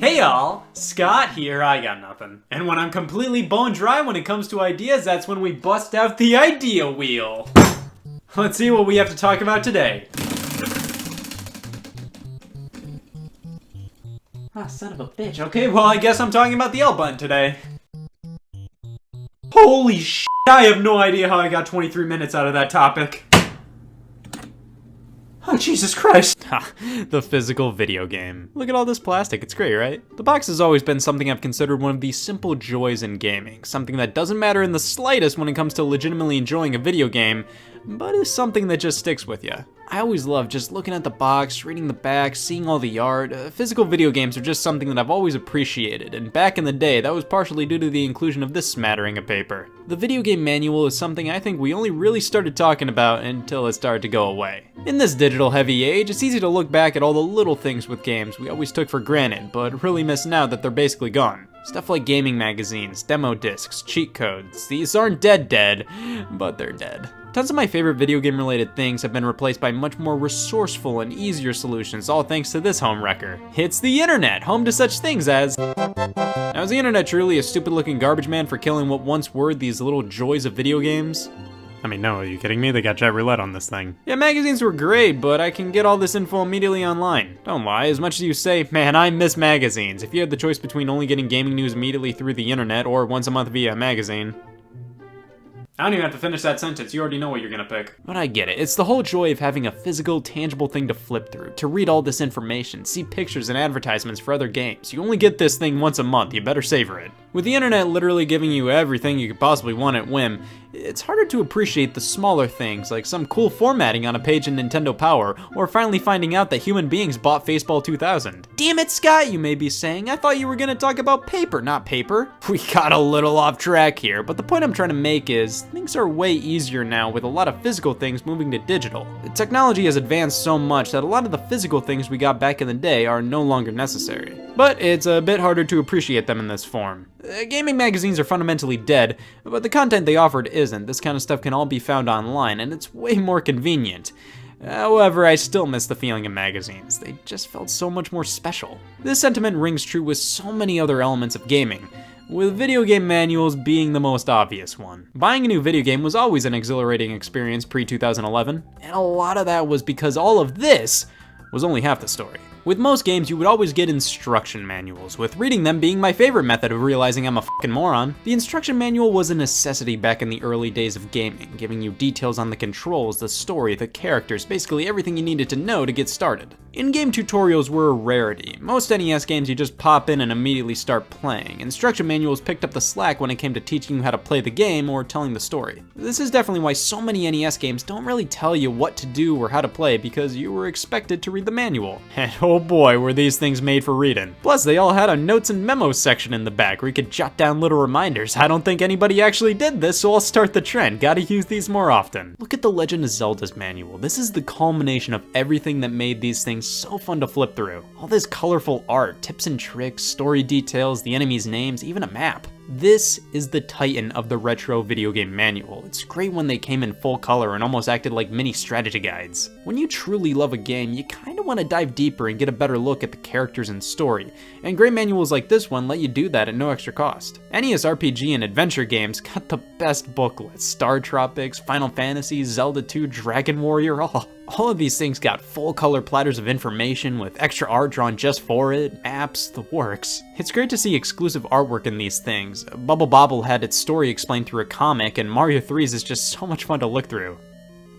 Hey y'all, Scott here, I got nothing. And when I'm completely bone dry when it comes to ideas, that's when we bust out the idea wheel. Let's see what we have to talk about today. Ah, son of a bitch. Okay, well I guess I'm talking about the L button today. Holy shit, I have no idea how I got 23 minutes out of that topic. Oh, Jesus Christ. Ha, the physical video game. Look at all this plastic, it's great, right? The box has always been something I've considered one of the simple joys in gaming. Something that doesn't matter in the slightest when it comes to legitimately enjoying a video game, but is something that just sticks with you. I always love just looking at the box, reading the back, seeing all the art. Physical video games are just something that I've always appreciated, and back in the day, that was partially due to the inclusion of this smattering of paper. The video game manual is something I think we only really started talking about until it started to go away. In this digital-heavy age, it's easy to look back at all the little things with games we always took for granted, but really miss now that they're basically gone. Stuff like gaming magazines, demo discs, cheat codes. These aren't dead, but they're dead. Tons of my favorite video game related things have been replaced by much more resourceful and easier solutions, all thanks to this home wrecker. It's the internet, home to such things as... Now, is the internet truly a stupid looking garbage man for killing what once were these little joys of video games? I mean, no, are you kidding me? They got jet roulette on this thing. Yeah, magazines were great, but I can get all this info immediately online. Don't lie, as much as you say, man, I miss magazines. If you had the choice between only getting gaming news immediately through the internet or once a month via a magazine... I don't even have to finish that sentence, you already know what you're gonna pick. But I get it, it's the whole joy of having a physical, tangible thing to flip through, to read all this information, see pictures and advertisements for other games. You only get this thing once a month, you better savor it. With the internet literally giving you everything you could possibly want at whim, it's harder to appreciate the smaller things, like some cool formatting on a page in Nintendo Power, or finally finding out that human beings bought Faceball 2000. Damn it, Scott, you may be saying, I thought you were gonna talk about paper, not paper. We got a little off track here, but the point I'm trying to make is, things are way easier now with a lot of physical things moving to digital. The technology has advanced so much that a lot of the physical things we got back in the day are no longer necessary. But it's a bit harder to appreciate them in this form. Gaming magazines are fundamentally dead, but the content they offered isn't. This kind of stuff can all be found online, and it's way more convenient. However, I still miss the feeling of magazines. They just felt so much more special. This sentiment rings true with so many other elements of gaming, with video game manuals being the most obvious one. Buying a new video game was always an exhilarating experience pre-2011, and a lot of that was because all of this was only half the story. With most games, you would always get instruction manuals, with reading them being my favorite method of realizing I'm a fucking moron. The instruction manual was a necessity back in the early days of gaming, giving you details on the controls, the story, the characters, basically everything you needed to know to get started. In-game tutorials were a rarity. Most NES games you just pop in and immediately start playing. Instruction manuals picked up the slack when it came to teaching you how to play the game or telling the story. This is definitely why so many NES games don't really tell you what to do or how to play because you were expected to read the manual. And oh boy, were these things made for reading. Plus, they all had a notes and memos section in the back where you could jot down little reminders. I don't think anybody actually did this, so I'll start the trend. Gotta use these more often. Look at the Legend of Zelda's manual. This is the culmination of everything that made these things so fun to flip through. All this colorful art, tips and tricks, story details, the enemies' names, even a map. This is the titan of the retro video game manual. It's great when they came in full color and almost acted like mini strategy guides. When you truly love a game, you kinda wanna dive deeper and get a better look at the characters and story, and great manuals like this one let you do that at no extra cost. NES RPG and adventure games got the best booklets. Star Tropics, Final Fantasy, Zelda 2, Dragon Warrior, all of these things got full color platters of information with extra art drawn just for it, apps, the works. It's great to see exclusive artwork in these things. Bubble Bobble had its story explained through a comic, and Mario 3's is just so much fun to look through.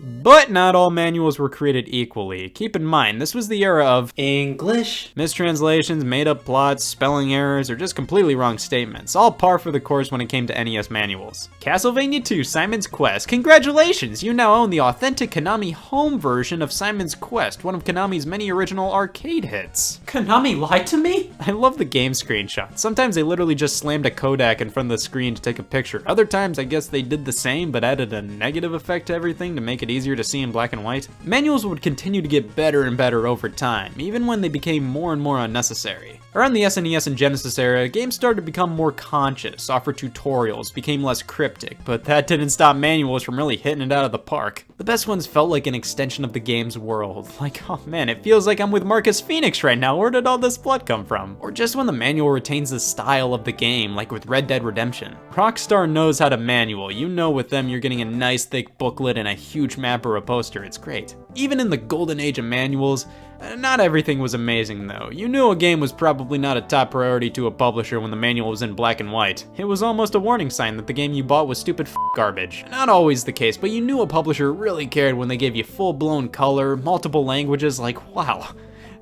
But not all manuals were created equally. Keep in mind, this was the era of English, mistranslations, made-up plots, spelling errors, or just completely wrong statements, all par for the course when it came to NES manuals. Castlevania 2 Simon's Quest, congratulations! You now own the authentic Konami home version of Simon's Quest, one of Konami's many original arcade hits. Konami lied to me? I love the game screenshots. Sometimes they literally just slammed a Kodak in front of the screen to take a picture. Other times, I guess they did the same, but added a negative effect to everything to make it easier to see in black and white. Manuals would continue to get better and better over time, even when they became more and more unnecessary. Around the SNES and Genesis era, games started to become more conscious, offered tutorials, became less cryptic, but that didn't stop manuals from really hitting it out of the park. The best ones felt like an extension of the game's world. Like, oh man, it feels like I'm with Marcus Phoenix right now, where did all this blood come from? Or just when the manual retains the style of the game, like with Red Dead Redemption. Rockstar knows how to manual. You know with them you're getting a nice thick booklet and a huge map or a poster, it's great. Even in the golden age of manuals, not everything was amazing though. You knew a game was probably not a top priority to a publisher when the manual was in black and white. It was almost a warning sign that the game you bought was stupid garbage. Not always the case, but you knew a publisher really cared when they gave you full-blown color, multiple languages, like wow,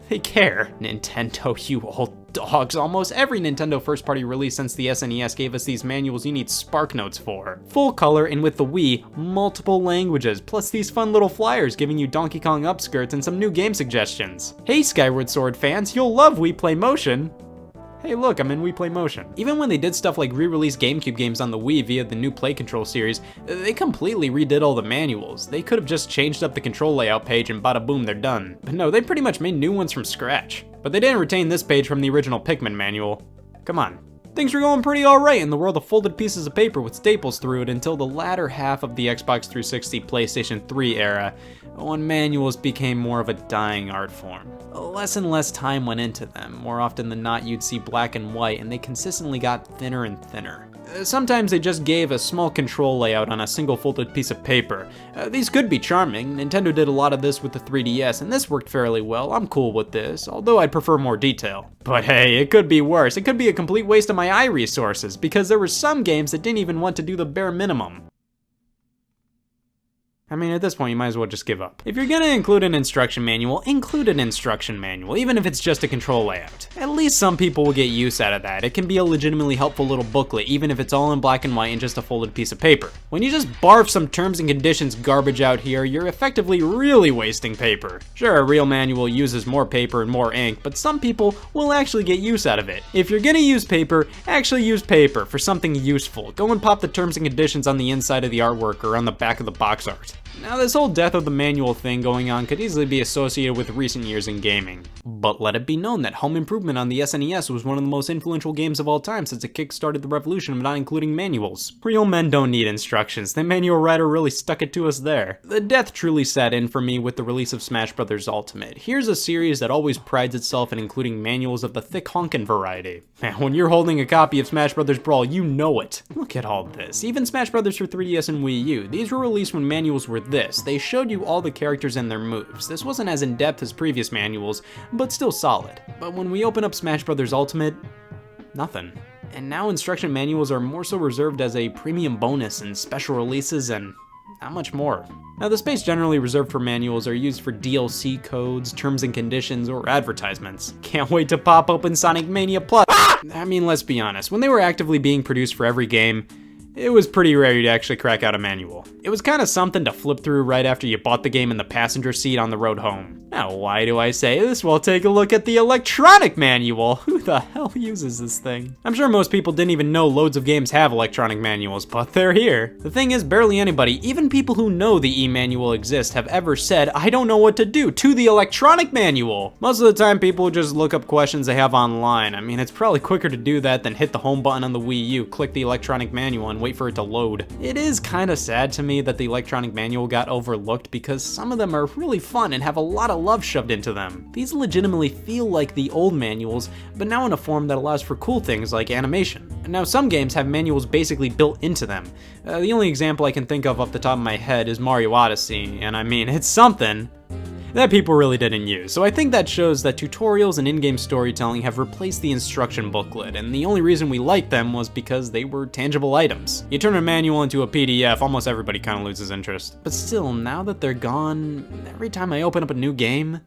they care. Nintendo, you old dogs. Almost every Nintendo first-party release since the SNES gave us these manuals you need spark notes for. Full color, and with the Wii, multiple languages, plus these fun little flyers giving you Donkey Kong upskirts and some new game suggestions. Hey Skyward Sword fans, you'll love Wii Play Motion. Hey look, I'm in Wii Play Motion. Even when they did stuff like re-release GameCube games on the Wii via the new Play Control series, they completely redid all the manuals. They could have just changed up the control layout page and bada boom, they're done. But no, they pretty much made new ones from scratch. But they didn't retain this page from the original Pikmin manual. Come on. Things were going pretty alright in the world of folded pieces of paper with staples through it until the latter half of the Xbox 360 PlayStation 3 era, when manuals became more of a dying art form. Less and less time went into them. More often than not, you'd see black and white, and they consistently got thinner and thinner. Sometimes they just gave a small control layout on a single folded piece of paper. These could be charming. Nintendo did a lot of this with the 3DS, and this worked fairly well. I'm cool with this, although I'd prefer more detail. But hey, it could be worse. It could be a complete waste of my eye resources, because there were some games that didn't even want to do the bare minimum. I mean, at this point, you might as well just give up. If you're gonna include an instruction manual, include an instruction manual, even if it's just a control layout. At least some people will get use out of that. It can be a legitimately helpful little booklet, even if it's all in black and white and just a folded piece of paper. When you just barf some terms and conditions garbage out here, you're effectively really wasting paper. Sure, a real manual uses more paper and more ink, but some people will actually get use out of it. If you're gonna use paper, actually use paper for something useful. Go and pop the terms and conditions on the inside of the artwork or on the back of the box art. Now, this whole death of the manual thing going on could easily be associated with recent years in gaming. But let it be known that Home Improvement on the SNES was one of the most influential games of all time since it kick-started the revolution of not including manuals. Real men don't need instructions. The manual writer really stuck it to us there. The death truly set in for me with the release of Smash Bros. Ultimate. Here's a series that always prides itself in including manuals of the thick honkin' variety. Man, when you're holding a copy of Smash Bros. Brawl, you know it. Look at all this. Even Smash Bros. For 3DS and Wii U. These were released when manuals were this. They showed you all the characters and their moves. This wasn't as in-depth as previous manuals, but still solid. But when we open up Smash Bros. Ultimate, nothing. And now instruction manuals are more so reserved as a premium bonus and special releases and not much more. Now, the space generally reserved for manuals are used for DLC codes, terms and conditions, or advertisements. Can't wait to pop open Sonic Mania Plus. I mean, let's be honest, when they were actively being produced for every game, it was pretty rare you'd actually crack out a manual. It was kind of something to flip through right after you bought the game in the passenger seat on the road home. Now, why do I say this? Well, take a look at the electronic manual. Who the hell uses this thing? I'm sure most people didn't even know loads of games have electronic manuals, but they're here. The thing is, barely anybody, even people who know the e-manual exists, have ever said, I don't know what to do, to the electronic manual. Most of the time, people just look up questions they have online. I mean, it's probably quicker to do that than hit the home button on the Wii U, click the electronic manual, and wait for it to load. It is kind of sad to me that the electronic manual got overlooked because some of them are really fun and have a lot of love shoved into them. These legitimately feel like the old manuals, but now in a form that allows for cool things like animation. And now some games have manuals basically built into them. The only example I can think of off the top of my head is Mario Odyssey, and I mean, it's something that people really didn't use. So I think that shows that tutorials and in-game storytelling have replaced the instruction booklet, and the only reason we liked them was because they were tangible items. You turn a manual into a PDF, almost everybody kind of loses interest. But still, now that they're gone, every time I open up a new game,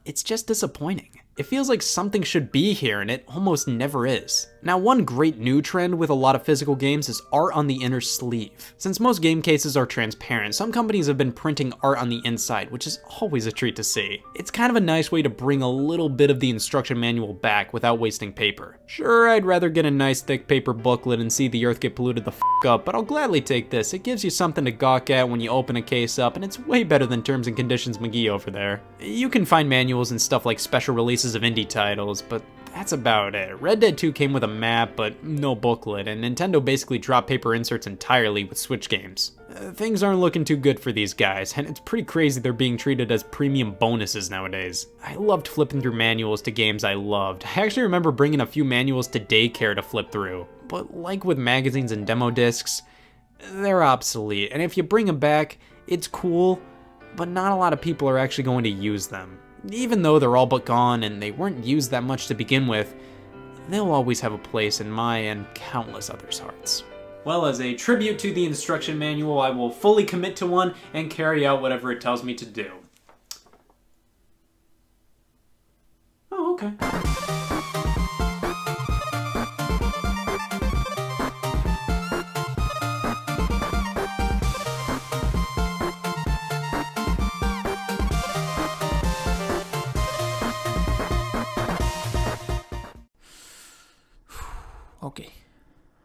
it's just disappointing. It feels like something should be here, and it almost never is. Now, one great new trend with a lot of physical games is art on the inner sleeve. Since most game cases are transparent, some companies have been printing art on the inside, which is always a treat to see. It's kind of a nice way to bring a little bit of the instruction manual back without wasting paper. Sure, I'd rather get a nice thick paper booklet and see the earth get polluted the f up, but I'll gladly take this. It gives you something to gawk at when you open a case up, and it's way better than Terms and Conditions McGee over there. You can find manuals and stuff like special releases of indie titles, but that's about it. Red Dead 2 came with a map, but no booklet, and Nintendo basically dropped paper inserts entirely with Switch games. Things aren't looking too good for these guys, and it's pretty crazy they're being treated as premium bonuses nowadays. I loved flipping through manuals to games I loved. I actually remember bringing a few manuals to daycare to flip through. But like with magazines and demo discs, they're obsolete, and if you bring them back, it's cool, but not a lot of people are actually going to use them. Even though they're all but gone and they weren't used that much to begin with, they'll always have a place in my and countless others' hearts. Well, as a tribute to the instruction manual, I will fully commit to one and carry out whatever it tells me to do. Oh, okay. Okay,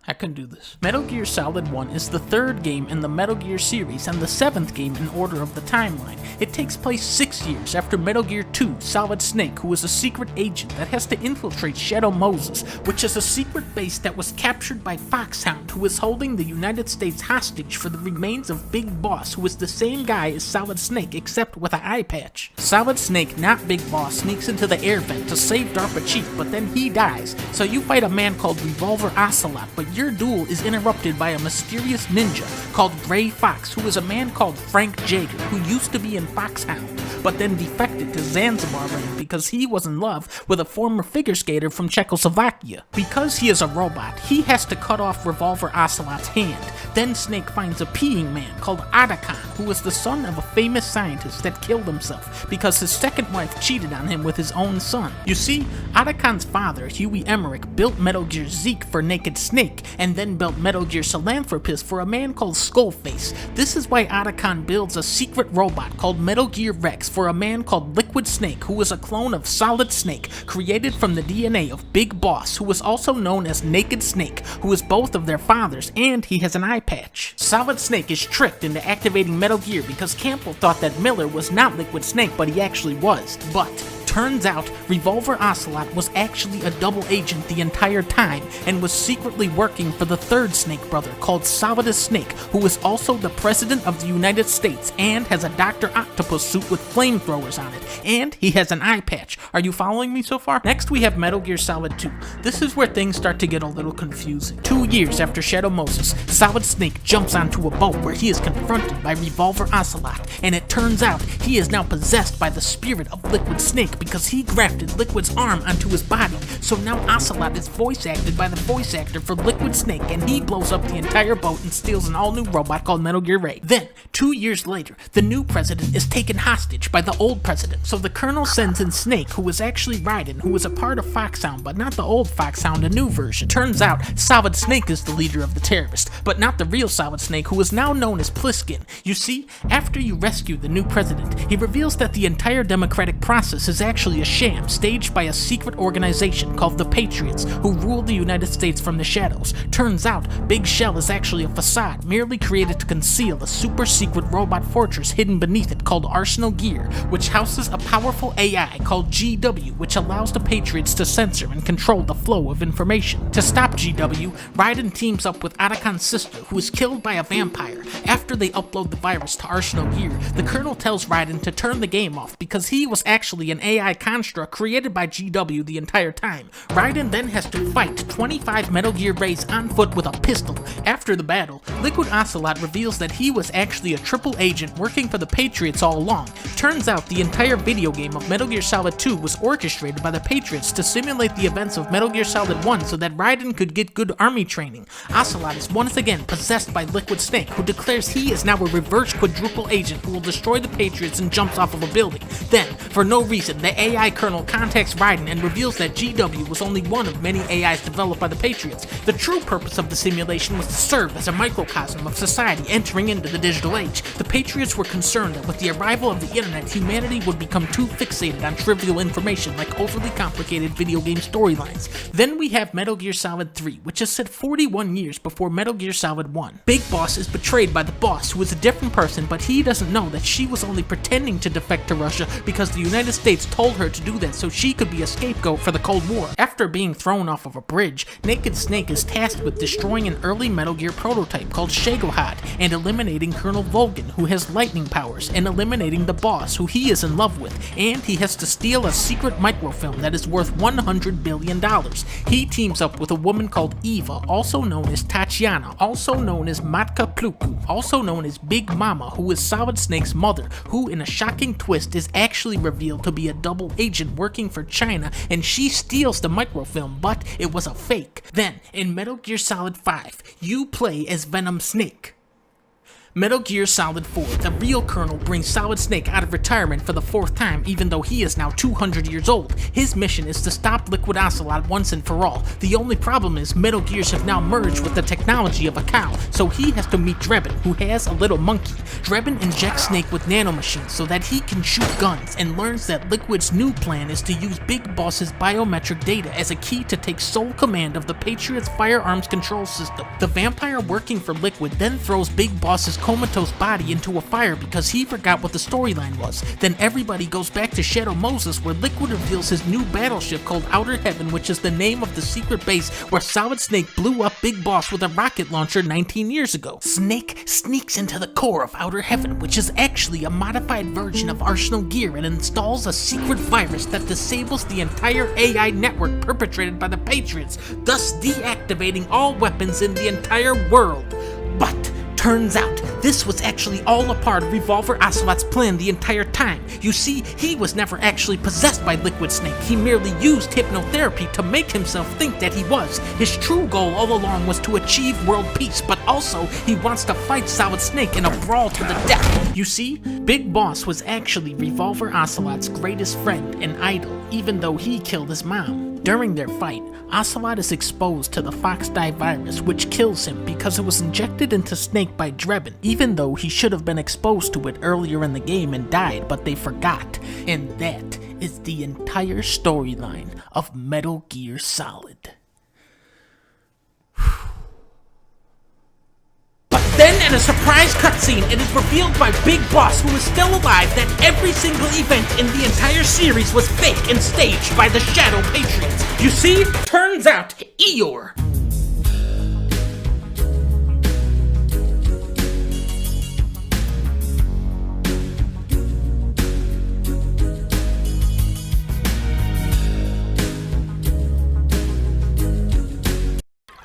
I can do this. Metal Gear Solid 1 is the third game in the Metal Gear series and the seventh game in order of the timeline. It takes place 6 years after Metal Gear 2, Solid Snake, who is a secret agent that has to infiltrate Shadow Moses, which is a secret base that was captured by Foxhound, who is holding the United States hostage for the remains of Big Boss, who is the same guy as Solid Snake except with an eye patch. Solid Snake, not Big Boss, sneaks into the air vent to save DARPA Chief, but then he dies, so you fight a man called Revolver Ocelot, but your duel is interrupted by a mysterious ninja called Gray Fox, who is a man called Frank Jaeger, who used to be in Foxhound, but then defected to Zanzibar Land because he was in love with a former figure skater from Czechoslovakia. Because he is a robot, he has to cut off Revolver Ocelot's hand. Then Snake finds a peeing man called Otacon, who is the son of a famous scientist that killed himself because his second wife cheated on him with his own son. You see, Otacon's father, Huey Emmerich, built Metal Gear Zeke for Naked Snake, and then built Metal Gear Philanthropist for a man called Skullface. This is why Otacon builds a secret robot called Metal Gear Rex for a man called Liquid Snake, who is a clone of Solid Snake, created from the DNA of Big Boss, who is also known as Naked Snake, who is both of their fathers, and he has an eye patch. Solid Snake is tricked into activating Metal Gear because Campbell thought that Miller was not Liquid Snake, but he actually was. But turns out, Revolver Ocelot was actually a double agent the entire time and was secretly working for the third Snake brother called Solidus Snake, who is also the President of the United States and has a Dr. Octopus suit with flamethrowers on it, and he has an eye patch. Are you following me so far? Next we have Metal Gear Solid 2. This is where things start to get a little confusing. 2 years after Shadow Moses, Solid Snake jumps onto a boat where he is confronted by Revolver Ocelot, and it turns out he is now possessed by the spirit of Liquid Snake because he grafted Liquid's arm onto his body, so now Ocelot is voice acted by the voice actor for Liquid Snake, and he blows up the entire boat and steals an all-new robot called Metal Gear Ray. Then, 2 years later, the new president is taken hostage by the old president, so the colonel sends in Snake, who is actually Raiden, who is a part of Foxhound, but not the old Foxhound, a new version. Turns out, Solid Snake is the leader of the terrorists, but not the real Solid Snake, who is now known as Pliskin. You see, after you rescue the new president, he reveals that the entire democratic process is actually a sham staged by a secret organization called the Patriots, who rule the United States from the shadows. Turns out, Big Shell is actually a facade merely created to conceal a super secret robot fortress hidden beneath it called Arsenal Gear, which houses a powerful AI called GW, which allows the Patriots to censor and control the flow of information. To stop GW, Raiden teams up with Otacon's sister, who is killed by a vampire. After they upload the virus to Arsenal Gear, the Colonel tells Raiden to turn the game off because he was actually an AI construct created by GW the entire time. Raiden then has to fight 25 Metal Gear Rays on foot with a pistol. After the battle, Liquid Ocelot reveals that he was actually a triple agent working for the Patriots all along. Turns out the entire video game of Metal Gear Solid 2 was orchestrated by the Patriots to simulate the events of Metal Gear Solid 1 so that Raiden could get good army training. Ocelot is once again possessed by Liquid Snake, who declares he is now a reverse quadruple agent who will destroy the Patriots and jumps off of a building. Then, for no reason, the AI Colonel contacts Raiden and reveals that GW was only one of many AIs developed by the Patriots. The true purpose of the simulation was to serve as a microcosm of society entering into the digital age. The Patriots were concerned that with the arrival of the internet, humanity would become too fixated on trivial information like overly complicated video game storylines. Then we have Metal Gear Solid 3, which is set 41 years before Metal Gear Solid 1. Big Boss is betrayed by the boss, who is a different person, but he doesn't know that she was only pretending to defect to Russia because the United States told her to do that so she could be a scapegoat for the Cold War. After being thrown off of a bridge, Naked Snake is tasked with destroying an early Metal Gear prototype called Shagohod and eliminating Colonel Volgin, who has lightning powers, and eliminating the boss, who he is in love with, and he has to steal a secret microfilm that is worth $100 billion. He teams up with a woman called Eva, also known as Tatiana, also known as Matka Pluku, also known as Big Mama, who is Solid Snake's mother, who in a shocking twist is actually revealed to be a double agent working for China, and she steals the microfilm, but it was a fake. Then, in Metal Gear Solid 5, you play as Venom Snake. Metal Gear Solid 4, the real Colonel brings Solid Snake out of retirement for the 4th time, even though he is now 200 years old. His mission is to stop Liquid Ocelot once and for all. The only problem is Metal Gears have now merged with the technology of a cow, so he has to meet Drebin, who has a little monkey. Drebin injects Snake with nanomachines so that he can shoot guns, and learns that Liquid's new plan is to use Big Boss's biometric data as a key to take sole command of the Patriot's firearms control system. The vampire working for Liquid then throws Big Boss's comatose body into a fire because he forgot what the storyline was. Then everybody goes back to Shadow Moses, where Liquid reveals his new battleship called Outer Heaven, which is the name of the secret base where Solid Snake blew up Big Boss with a rocket launcher 19 years ago. Snake sneaks into the core of Outer Heaven, which is actually a modified version of Arsenal Gear, and installs a secret virus that disables the entire AI network perpetrated by the Patriots, thus deactivating all weapons in the entire world. But turns out, this was actually all a part of Revolver Ocelot's plan the entire time. You see, he was never actually possessed by Liquid Snake. He merely used hypnotherapy to make himself think that he was. His true goal all along was to achieve world peace, but also he wants to fight Solid Snake in a brawl to the death. You see, Big Boss was actually Revolver Ocelot's greatest friend and idol, even though he killed his mom. During their fight, Ocelot is exposed to the Fox-Die virus, which kills him because it was injected into Snake by Drebin, even though he should have been exposed to it earlier in the game and died, but they forgot. And that is the entire storyline of Metal Gear Solid. Then, in a surprise cutscene, it is revealed by Big Boss, who is still alive, that every single event in the entire series was fake and staged by the Shadow Patriots. You see, turns out, Eeyore.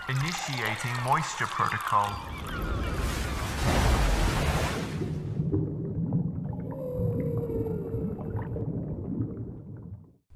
Initiating moisture protocol.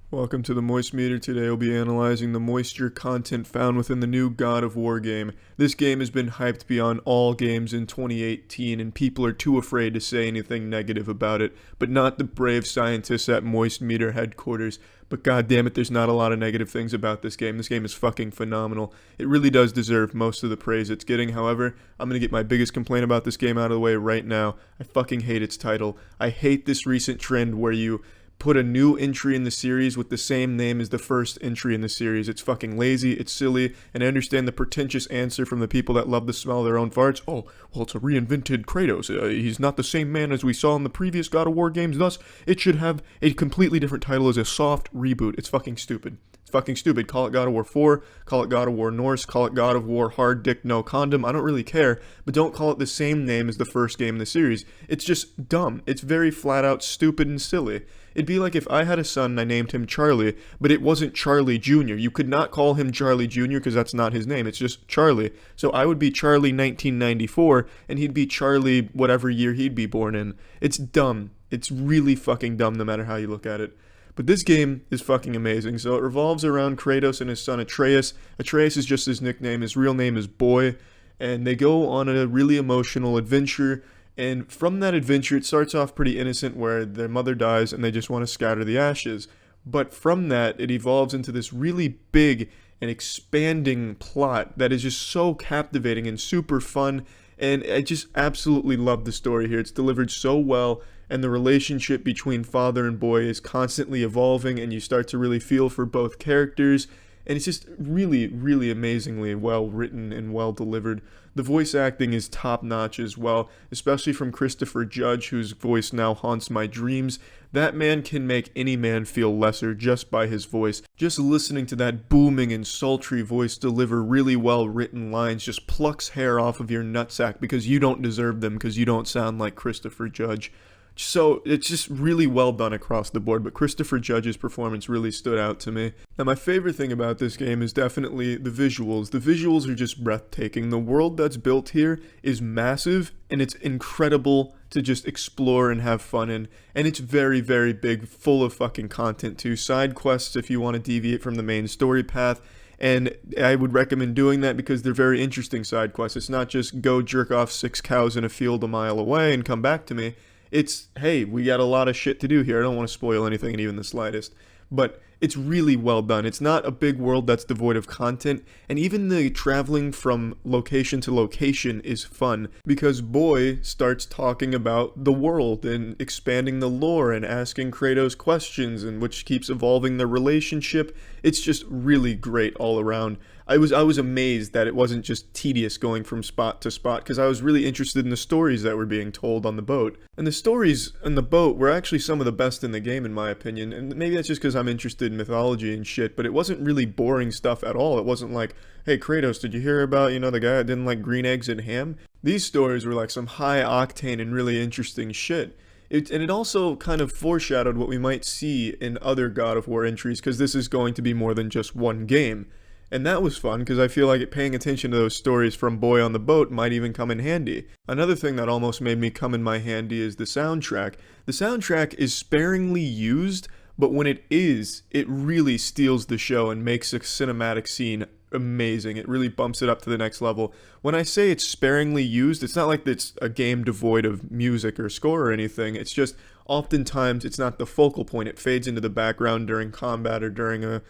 Welcome to the Moist Meter. Today we'll be analyzing the moisture content found within the new God of War game. This game has been hyped beyond all games in 2018 and people are too afraid to say anything negative about it, but not the brave scientists at Moist Meter headquarters. But goddammit, there's not a lot of negative things about this game. This game is fucking phenomenal. It really does deserve most of the praise it's getting. However, I'm going to get my biggest complaint about this game out of the way right now. I fucking hate its title. I hate this recent trend where you put a new entry in the series with the same name as the first entry in the series. It's fucking lazy, it's silly, and I understand the pretentious answer from the people that love the smell of their own farts. Oh, well, it's a reinvented Kratos. He's not the same man as we saw in the previous God of War games, thus it should have a completely different title as a soft reboot. It's fucking stupid. It's fucking stupid. Call it God of War 4, call it God of War Norse, call it God of War Hard Dick No Condom. I don't really care, but don't call it the same name as the first game in the series. It's just dumb. It's very flat out stupid and silly. It'd be like if I had a son and I named him Charlie, but it wasn't Charlie Jr. You could not call him Charlie Jr. because that's not his name. It's just Charlie. So I would be Charlie 1994, and he'd be Charlie whatever year he'd be born in. It's dumb. It's really fucking dumb no matter how you look at it. But this game is fucking amazing. So it revolves around Kratos and his son Atreus. Atreus is just his nickname. His real name is Boy. And they go on a really emotional adventure. And from that adventure, it starts off pretty innocent where their mother dies and they just want to scatter the ashes. But from that, it evolves into this really big and expanding plot that is just so captivating and super fun. And I just absolutely love the story here. It's delivered so well. And the relationship between father and boy is constantly evolving, and you start to really feel for both characters. and it's just really, really amazingly well written and well delivered. The voice acting is top notch as well, especially from Christopher Judge, whose voice now haunts my dreams. That man can make any man feel lesser just by his voice. Just listening to that booming and sultry voice deliver really well written lines just plucks hair off of your nutsack because you don't deserve them, because you don't sound like Christopher Judge. So it's just really well done across the board, but Christopher Judge's performance really stood out to me. Now my favorite thing about this game is definitely the visuals. The visuals are just breathtaking. The world that's built here is massive, and it's incredible to just explore and have fun in. And it's very, very big, full of fucking content too. Side quests if you want to deviate from the main story path. And I would recommend doing that because they're very interesting side quests. It's not just go jerk off 6 cows in a field a mile away and come back to me. It's, hey, we got a lot of shit to do here. I don't want to spoil anything, even the slightest. But it's really well done. It's not a big world that's devoid of content, and even the traveling from location to location is fun, because Boy starts talking about the world and expanding the lore and asking Kratos questions, and which keeps evolving their relationship. It's just really great all around. I was amazed that it wasn't just tedious going from spot to spot, because I was really interested in the stories that were being told on the boat. And the stories on the boat were actually some of the best in the game, in my opinion. And maybe that's just because I'm interested in mythology and shit, but it wasn't really boring stuff at all. It wasn't like, hey Kratos, did you hear about, the guy that didn't like green eggs and ham? These stories were like some high octane and really interesting shit. And it also kind of foreshadowed what we might see in other God of War entries, because this is going to be more than just one game. And that was fun, because I feel like paying attention to those stories from Boy on the boat might even come in handy. Another thing that almost made me come in my handy is the soundtrack. The soundtrack is sparingly used, but when it is, it really steals the show and makes a cinematic scene amazing. It really bumps it up to the next level. When I say it's sparingly used, it's not like it's a game devoid of music or score or anything. It's just oftentimes it's not the focal point. It fades into the background during combat or during a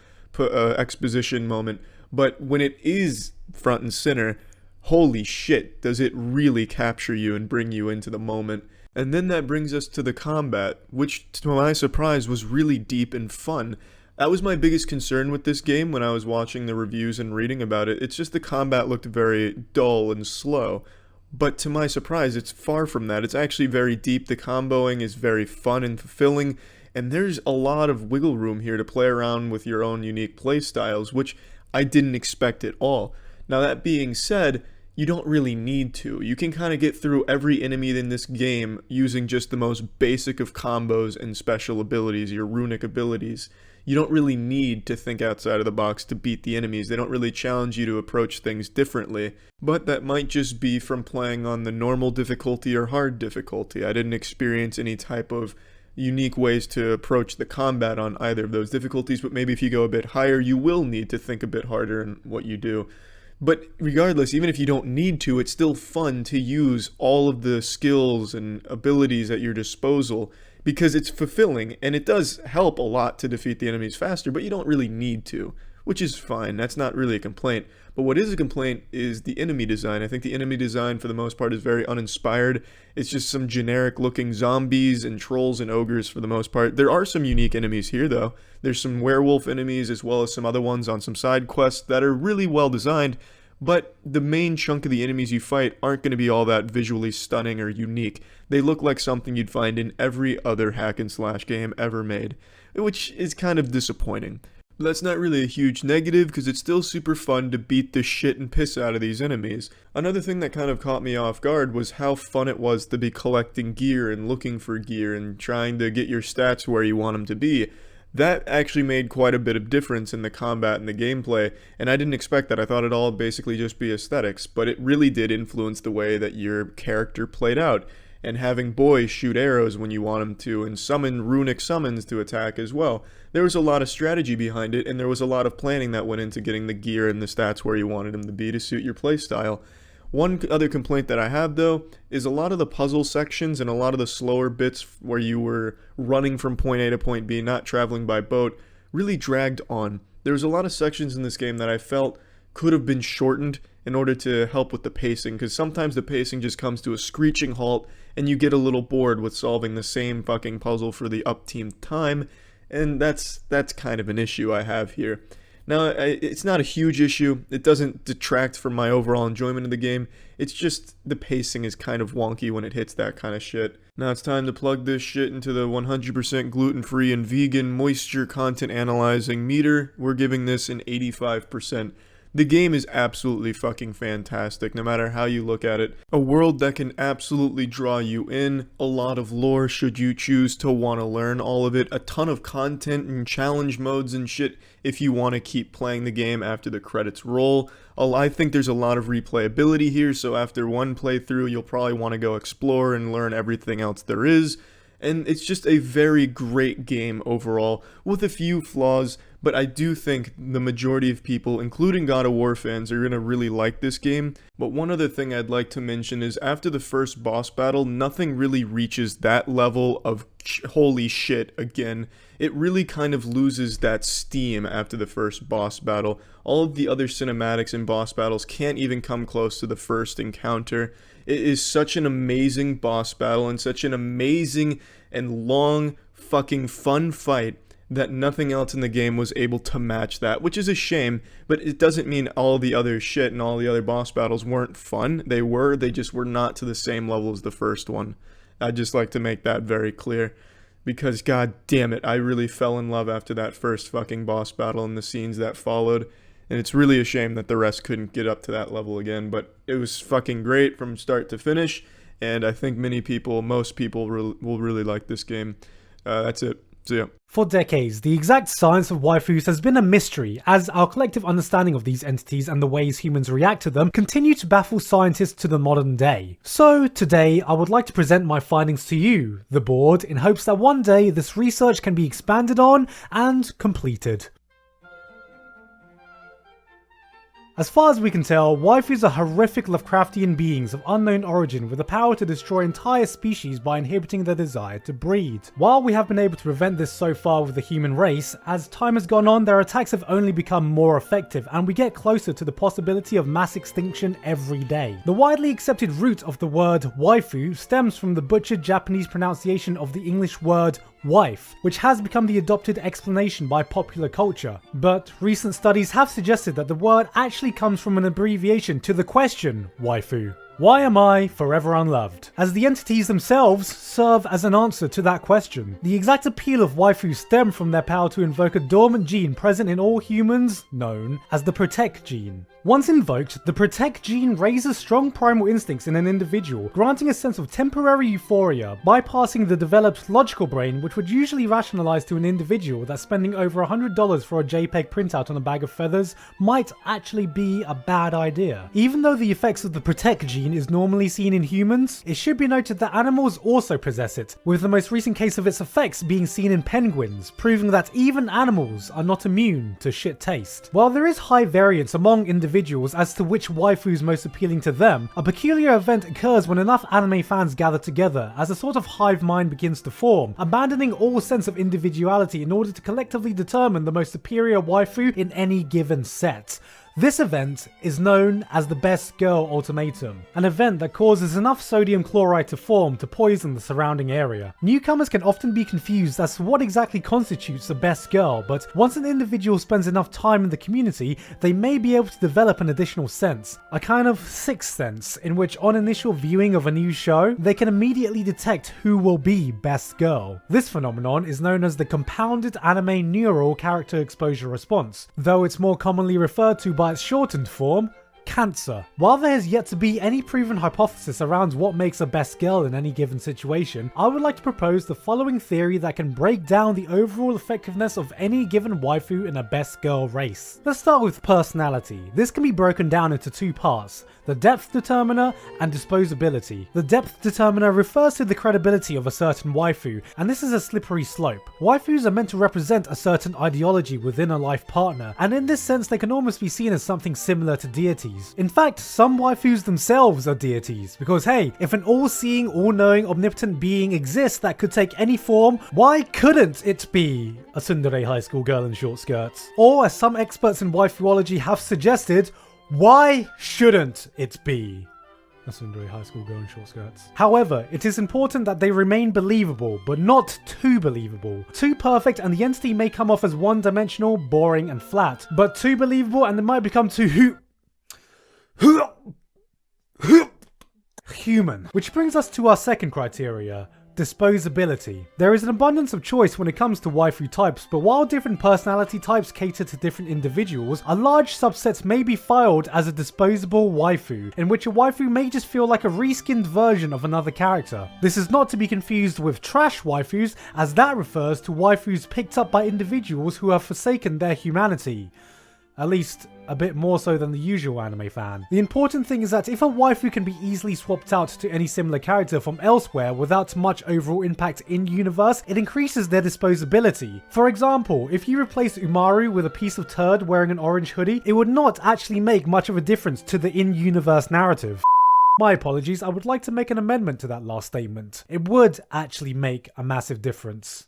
exposition moment, but when it is front and center, holy shit, does it really capture you and bring you into the moment. And then that brings us to the combat, which to my surprise was really deep and fun. That was my biggest concern with this game when I was watching the reviews and reading about it. It's just the combat looked very dull and slow, but to my surprise it's far from that. It's actually very deep. The comboing is very fun and fulfilling, and there's a lot of wiggle room here to play around with your own unique play styles, which I didn't expect at all. Now that being said, you don't really need to. You can kind of get through every enemy in this game using just the most basic of combos and special abilities, your runic abilities. You don't really need to think outside of the box to beat the enemies. They don't really challenge you to approach things differently. But that might just be from playing on the normal difficulty or hard difficulty. I didn't experience any type of unique ways to approach the combat on either of those difficulties, but maybe if you go a bit higher, you will need to think a bit harder in what you do. But regardless, even if you don't need to, it's still fun to use all of the skills and abilities at your disposal, because it's fulfilling, and it does help a lot to defeat the enemies faster, but you don't really need to, which is fine. That's not really a complaint. But what is a complaint is the enemy design. I think the enemy design, for the most part, is very uninspired. It's just some generic-looking zombies and trolls and ogres for the most part. There are some unique enemies here, though. There's some werewolf enemies, as well as some other ones on some side quests that are really well designed, but the main chunk of the enemies you fight aren't going to be all that visually stunning or unique. They look like something you'd find in every other hack-and-slash game ever made, which is kind of disappointing. But that's not really a huge negative, because it's still super fun to beat the shit and piss out of these enemies. Another thing that kind of caught me off guard was how fun it was to be collecting gear and looking for gear and trying to get your stats where you want them to be. That actually made quite a bit of difference in the combat and the gameplay, and I didn't expect that. I thought it'd all basically just be aesthetics, but it really did influence the way that your character played out. And having Boy shoot arrows when you want him to, and summon runic summons to attack as well. There was a lot of strategy behind it, and there was a lot of planning that went into getting the gear and the stats where you wanted them to be to suit your playstyle. One other complaint that I have, though, is a lot of the puzzle sections and a lot of the slower bits where you were running from point A to point B, not traveling by boat, really dragged on. There was a lot of sections in this game that I felt could have been shortened in order to help with the pacing, because sometimes the pacing just comes to a screeching halt and you get a little bored with solving the same fucking puzzle for the upteenth time, and that's kind of an issue I have here. Now, it's not a huge issue. It doesn't detract from my overall enjoyment of the game. It's just the pacing is kind of wonky when it hits that kind of shit. Now it's time to plug this shit into the 100% gluten-free and vegan moisture content analyzing meter. We're giving this an 85%. The game is absolutely fucking fantastic, no matter how you look at it. A world that can absolutely draw you in, a lot of lore should you choose to want to learn all of it, a ton of content and challenge modes and shit if you want to keep playing the game after the credits roll. I think there's a lot of replayability here, so after one playthrough you'll probably want to go explore and learn everything else there is. And it's just a very great game overall, with a few flaws, but I do think the majority of people, including God of War fans, are going to really like this game. But one other thing I'd like to mention is after the first boss battle, nothing really reaches that level of holy shit again. It really kind of loses that steam after the first boss battle. All of the other cinematics and boss battles can't even come close to the first encounter. It is such an amazing boss battle and such an amazing and long fucking fun fight that nothing else in the game was able to match that, which is a shame, but it doesn't mean all the other shit and all the other boss battles weren't fun. They just were not to the same level as the first one. I'd just like to make that very clear, because god damn it, I really fell in love after that first fucking boss battle and the scenes that followed, and it's really a shame that the rest couldn't get up to that level again, but it was fucking great from start to finish, and I think most people will really like this game. That's it. See ya. For decades, the exact science of waifus has been a mystery, as our collective understanding of these entities and the ways humans react to them continue to baffle scientists to the modern day. So today, I would like to present my findings to you, the board, in hopes that one day this research can be expanded on and completed. As far as we can tell, waifus are horrific Lovecraftian beings of unknown origin with the power to destroy entire species by inhibiting their desire to breed. While we have been able to prevent this so far with the human race, as time has gone on their attacks have only become more effective and we get closer to the possibility of mass extinction every day. The widely accepted root of the word waifu stems from the butchered Japanese pronunciation of the English word wife, which has become the adopted explanation by popular culture. But recent studies have suggested that the word actually comes from an abbreviation to the question waifu. Why am I forever unloved? As the entities themselves serve as an answer to that question. The exact appeal of waifu stem from their power to invoke a dormant gene present in all humans, known as the protect gene. Once invoked, the protect gene raises strong primal instincts in an individual, granting a sense of temporary euphoria, bypassing the developed logical brain which would usually rationalize to an individual that spending over $100 for a JPEG printout on a bag of feathers might actually be a bad idea. Even though the effects of the protect gene is normally seen in humans, it should be noted that animals also possess it, with the most recent case of its effects being seen in penguins, proving that even animals are not immune to shit taste. While there is high variance among individuals as to which waifu is most appealing to them, a peculiar event occurs when enough anime fans gather together as a sort of hive mind begins to form, abandoning all sense of individuality in order to collectively determine the most superior waifu in any given set. This event is known as the Best Girl Ultimatum, an event that causes enough sodium chloride to form to poison the surrounding area. Newcomers can often be confused as to what exactly constitutes a best girl, but once an individual spends enough time in the community, they may be able to develop an additional sense, a kind of sixth sense, in which on initial viewing of a new show, they can immediately detect who will be best girl. This phenomenon is known as the compounded anime neural character exposure response, though it's more commonly referred to by its shortened form, cancer. While there has yet to be any proven hypothesis around what makes a best girl in any given situation, I would like to propose the following theory that can break down the overall effectiveness of any given waifu in a best girl race. Let's start with personality. This can be broken down into two parts: the depth determiner and disposability. The depth determiner refers to the credibility of a certain waifu, and this is a slippery slope. Waifus are meant to represent a certain ideology within a life partner, and in this sense they can almost be seen as something similar to deities. In fact, some waifus themselves are deities, because hey, if an all-seeing, all-knowing, omnipotent being exists that could take any form, why couldn't it be a tsundere high school girl in short skirts? Or, as some experts in waifuology have suggested, why shouldn't it be? a tsundere high school girl in short skirts. However, it is important that they remain believable, but not too believable. Too perfect and the entity may come off as one-dimensional, boring, and flat. But too believable and it might become too human. Which brings us to our second criteria. Disposability. There is an abundance of choice when it comes to waifu types, but while different personality types cater to different individuals, a large subset may be filed as a disposable waifu, in which a waifu may just feel like a reskinned version of another character. This is not to be confused with trash waifus, as that refers to waifus picked up by individuals who have forsaken their humanity. At least, a bit more so than the usual anime fan. The important thing is that if a waifu can be easily swapped out to any similar character from elsewhere without much overall impact in-universe, it increases their disposability. For example, if you replace Umaru with a piece of turd wearing an orange hoodie, it would not actually make much of a difference to the in-universe narrative. My apologies, I would like to make an amendment to that last statement. It would actually make a massive difference.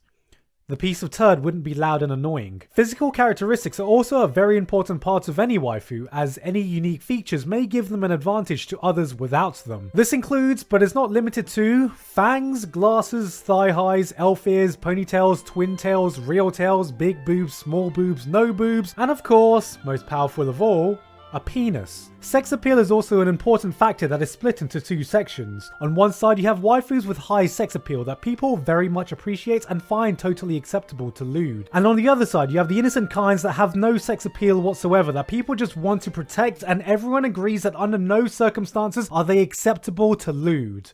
The piece of turd wouldn't be loud and annoying. Physical characteristics are also a very important part of any waifu, as any unique features may give them an advantage to others without them. This includes, but is not limited to, fangs, glasses, thigh highs, elf ears, ponytails, twin tails, real tails, big boobs, small boobs, no boobs, and of course, most powerful of all, a penis. Sex appeal is also an important factor that is split into two sections. On one side you have waifus with high sex appeal that people very much appreciate and find totally acceptable to lewd. And on the other side you have the innocent kinds that have no sex appeal whatsoever that people just want to protect, and everyone agrees that under no circumstances are they acceptable to lewd.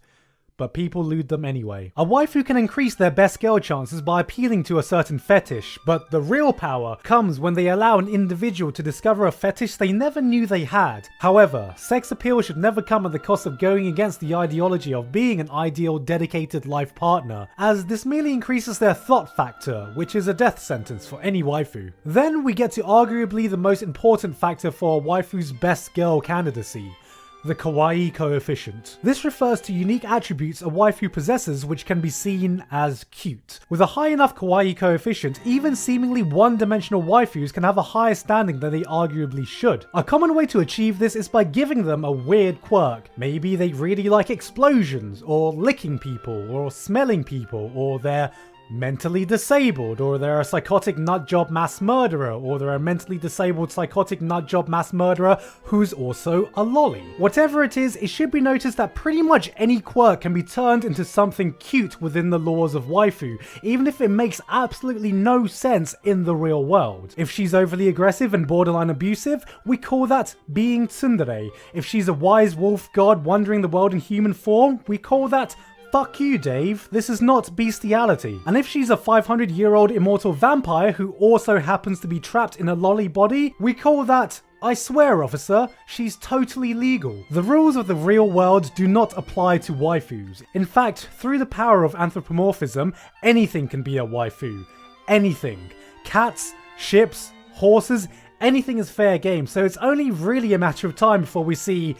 But people lewd them anyway. A waifu can increase their best girl chances by appealing to a certain fetish, but the real power comes when they allow an individual to discover a fetish they never knew they had. However, sex appeal should never come at the cost of going against the ideology of being an ideal, dedicated life partner, as this merely increases their thought factor, which is a death sentence for any waifu. Then we get to arguably the most important factor for a waifu's best girl candidacy: the kawaii coefficient. This refers to unique attributes a waifu possesses which can be seen as cute. With a high enough kawaii coefficient, even seemingly one-dimensional waifus can have a higher standing than they arguably should. A common way to achieve this is by giving them a weird quirk. Maybe they really like explosions, or licking people, or smelling people, or they're mentally disabled, or they're a psychotic nutjob mass murderer, or they're a mentally disabled psychotic nutjob mass murderer who's also a lolly. Whatever it is, it should be noticed that pretty much any quirk can be turned into something cute within the laws of waifu, even if it makes absolutely no sense in the real world. If she's overly aggressive and borderline abusive, we call that being tsundere. If she's a wise wolf god wandering the world in human form, we call that fuck you, Dave. This is not bestiality. And if she's a 500-year-old immortal vampire who also happens to be trapped in a lolly body, we call that, I swear, officer, she's totally legal. The rules of the real world do not apply to waifus. In fact, through the power of anthropomorphism, anything can be a waifu. Anything. Cats, ships, horses, anything is fair game, so it's only really a matter of time before we see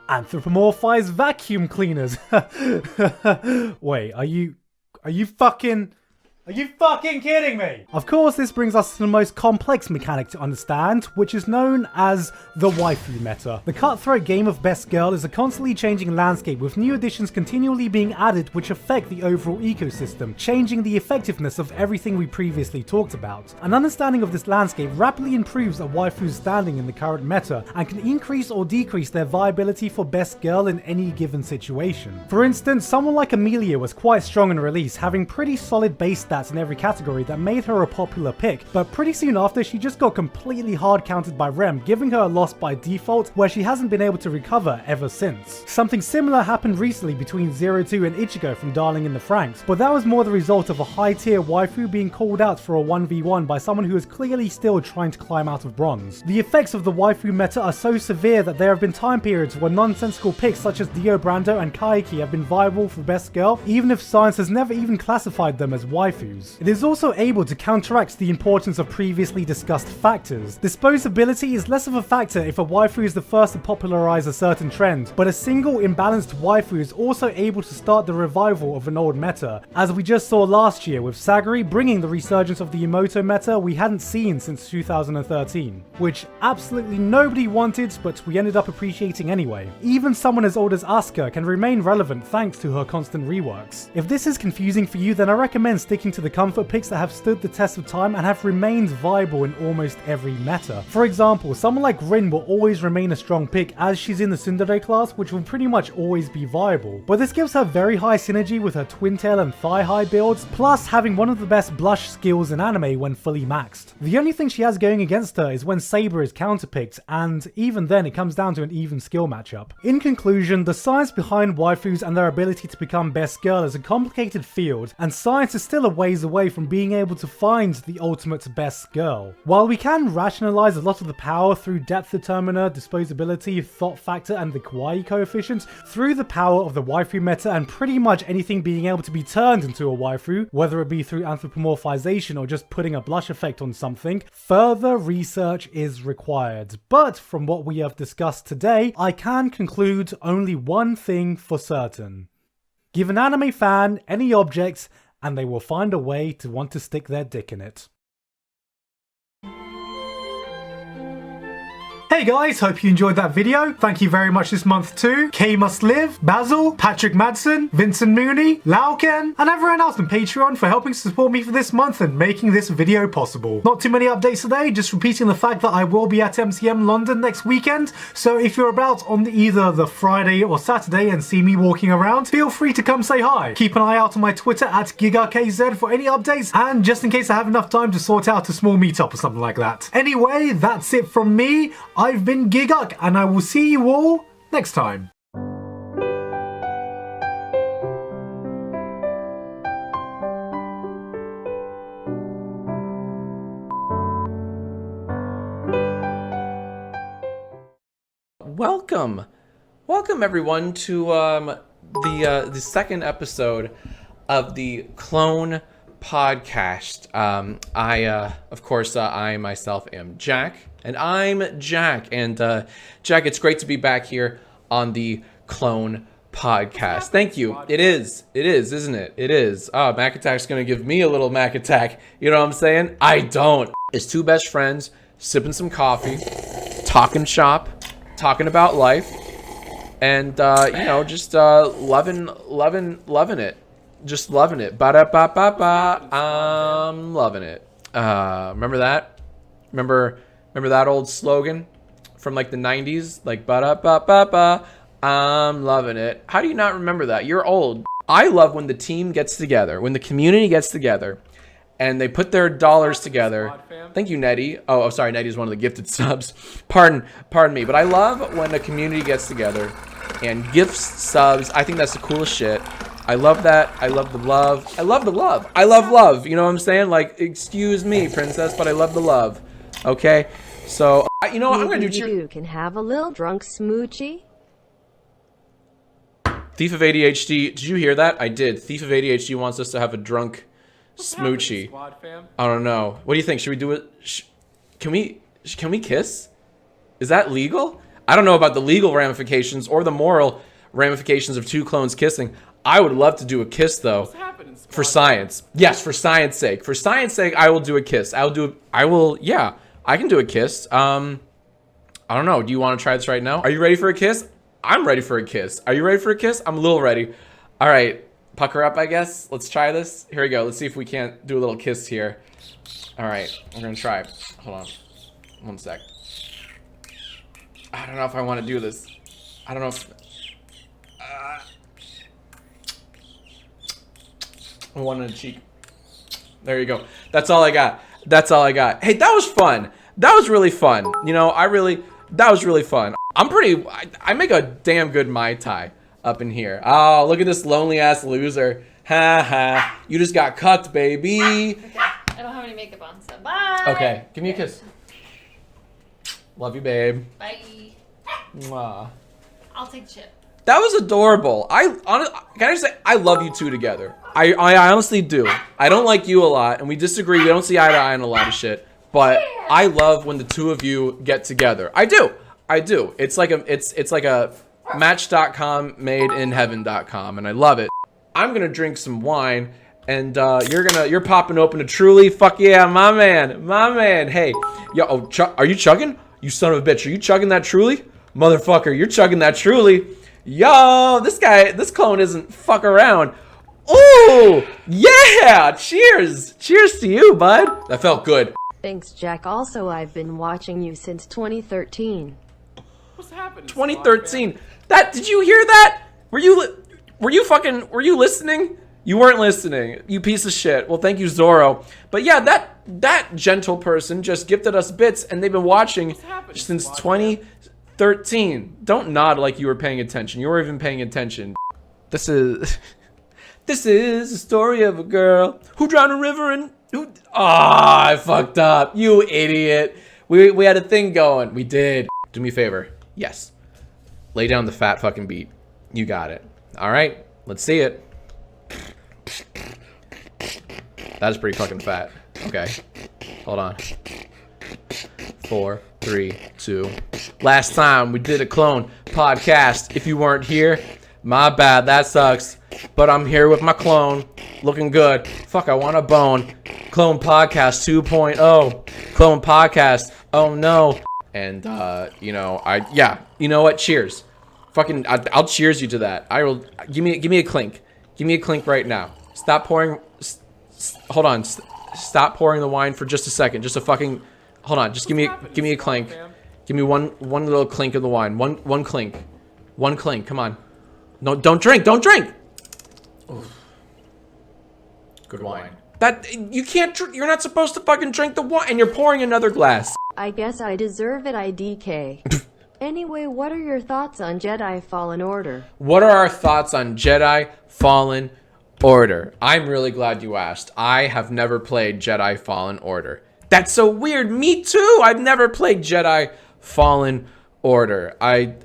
anthropomorphized vacuum cleaners. Wait, are you fucking kidding me? Of course, this brings us to the most complex mechanic to understand, which is known as the waifu meta. The cutthroat game of Best Girl is a constantly changing landscape with new additions continually being added which affect the overall ecosystem, changing the effectiveness of everything we previously talked about. An understanding of this landscape rapidly improves a waifu's standing in the current meta and can increase or decrease their viability for Best Girl in any given situation. For instance, someone like Amelia was quite strong in release, having pretty solid base stats in every category that made her a popular pick, but pretty soon after she just got completely hard counted by Rem, giving her a loss by default where she hasn't been able to recover ever since. Something similar happened recently between 02 and Ichigo from Darling in the Franxx, but that was more the result of a high tier waifu being called out for a 1v1 by someone who is clearly still trying to climb out of bronze. The effects of the waifu meta are so severe that there have been time periods where nonsensical picks such as Dio Brando and Kaiki have been viable for Best Girl, even if science has never even classified them as waifu waifus. It is also able to counteract the importance of previously discussed factors. Disposability is less of a factor if a waifu is the first to popularize a certain trend, but a single imbalanced waifu is also able to start the revival of an old meta, as we just saw last year with Sagari bringing the resurgence of the Emoto meta we hadn't seen since 2013, which absolutely nobody wanted, but we ended up appreciating anyway. Even someone as old as Asuka can remain relevant thanks to her constant reworks. If this is confusing for you, then I recommend sticking to the comfort picks that have stood the test of time and have remained viable in almost every meta. For example, someone like Rin will always remain a strong pick as she's in the Tsundere class, which will pretty much always be viable. But this gives her very high synergy with her twin tail and thigh high builds, plus having one of the best blush skills in anime when fully maxed. The only thing she has going against her is when Saber is counterpicked, and even then it comes down to an even skill matchup. In conclusion, the science behind waifus and their ability to become best girl is a complicated field, and science is still a ways away from being able to find the ultimate best girl. While we can rationalize a lot of the power through depth determiner, disposability, thought factor, and the kawaii coefficient, through the power of the waifu meta and pretty much anything being able to be turned into a waifu, whether it be through anthropomorphization or just putting a blush effect on something, further research is required. But from what we have discussed today, I can conclude only one thing for certain. Give an anime fan any object and they will find a way to want to stick their dick in it. Hey guys, hope you enjoyed that video. Thank you very much this month to K Must Live, Basil, Patrick Madsen, Vincent Mooney, Lauken, and everyone else on Patreon for helping support me for this month and making this video possible. Not too many updates today, just repeating the fact that I will be at MCM London next weekend, so if you're about on either the Friday or Saturday and see me walking around, feel free to come say hi. Keep an eye out on my Twitter at GigaKZ for any updates, and just in case I have enough time to sort out a small meetup or something like that. Anyway, that's it from me. I've been Giguk, and I will see you all next time. Welcome everyone to the second episode of the Clone Podcast. I myself am Jack. And I'm Jack, and Jack, it's great to be back here on the Clone Podcast. Thank you. It is, isn't it? It is. Mac Attack's gonna give me a little Mac Attack. You know what I'm saying? I don't. It's two best friends sipping some coffee, talking shop, talking about life, and just loving it. Just loving it. Ba-da-ba-ba-ba. I'm loving it. Remember that? Remember that old slogan from like the 90s? Like, ba-da-ba-ba-ba, I'm loving it. How do you not remember that? You're old. I love when the team gets together, when the community gets together, and they put their dollars together. Thank you, Nettie. Oh, sorry, Nettie's one of the gifted subs. Pardon me. But I love when the community gets together and gifts subs. I think that's the coolest shit. I love that. I love the love. I love the love. I love love. You know what I'm saying? Like, excuse me, princess, but I love the love. Okay, so you know what? I'm gonna do. You can have a little drunk smoochie. Thief of ADHD. Did you hear that? I did. Thief of ADHD wants us to have a drunk smoochie. I don't know. What do you think? Should we do it? Can we kiss? Is that legal? I don't know about the legal ramifications or the moral ramifications of two clones kissing. I would love to do a kiss though. For science. Yes, for science sake. For science sake, I will do a kiss. Yeah. I can do a kiss. I don't know. Do you want to try this right now? Are you ready for a kiss? I'm ready for a kiss. Are you ready for a kiss? I'm a little ready. All right. Pucker up, I guess. Let's try this. Here we go. Let's see if we can't do a little kiss here. All right. We're going to try. Hold on. One sec. I don't know if I want to do this. I don't know if... one in the cheek. There you go. That's all I got. Hey, that was fun. That was really fun. You know, that was really fun. I make a damn good Mai Tai up in here. Oh, look at this lonely ass loser. Ha ha. You just got cucked, baby. Okay. I don't have any makeup on, so bye. Okay, give me a kiss. Love you, babe. Bye. Mwah. I'll take the chip. That was adorable. Can I just say, I love you two together. I honestly do. I don't like you a lot, and we disagree. We don't see eye to eye on a lot of shit. But I love when the two of you get together. I do. It's like a Match.com made in heaven.com, and I love it. I'm gonna drink some wine, and you're popping open a Truly. Fuck yeah, my man. Hey, yo, are you chugging? You son of a bitch, are you chugging that Truly? Motherfucker, you're chugging that Truly. Yo, this clone isn't fuck around. Ooh, yeah, cheers to you, bud. That felt good. Thanks, Jack. Also, I've been watching you since 2013. What's happening? 2013. Did you hear that? Were you listening? You weren't listening, you piece of shit. Well, thank you, Zorro. But yeah, that gentle person just gifted us bits, and they've been watching since 2013. Don't nod like you were paying attention. You weren't even paying attention. This is the story of a girl who drowned in a river and who. Ah, I fucked up. You idiot. We had a thing going. We did. Do me a favor. Yes. Lay down the fat fucking beat. You got it. All right. Let's see it. That is pretty fucking fat. Okay. Hold on. 4, 3, 2. Last time we did a clone podcast. If you weren't here, my bad. That sucks. But I'm here with my clone. Looking good. Fuck, I want a bone. Clone podcast 2.0. Clone podcast. Oh no. And you know what? Cheers. Fucking, I'll cheers you to that. I will. Give me a clink. Give me a clink right now. Stop pouring. Hold on. Stop pouring the wine for just a second. Just a fucking. Hold on. Just give me a clink. Give me one little clink of the wine. One clink. One clink. Come on. No, don't drink. Don't drink. Oof. Good wine. That you can't. You're not supposed to fucking drink the wine, and you're pouring another glass. I guess I deserve it, IDK. Anyway, what are your thoughts on Jedi Fallen Order? What are our thoughts on Jedi Fallen Order? I'm really glad you asked. I have never played Jedi Fallen Order. That's so weird. Me too. I've never played Jedi Fallen Order.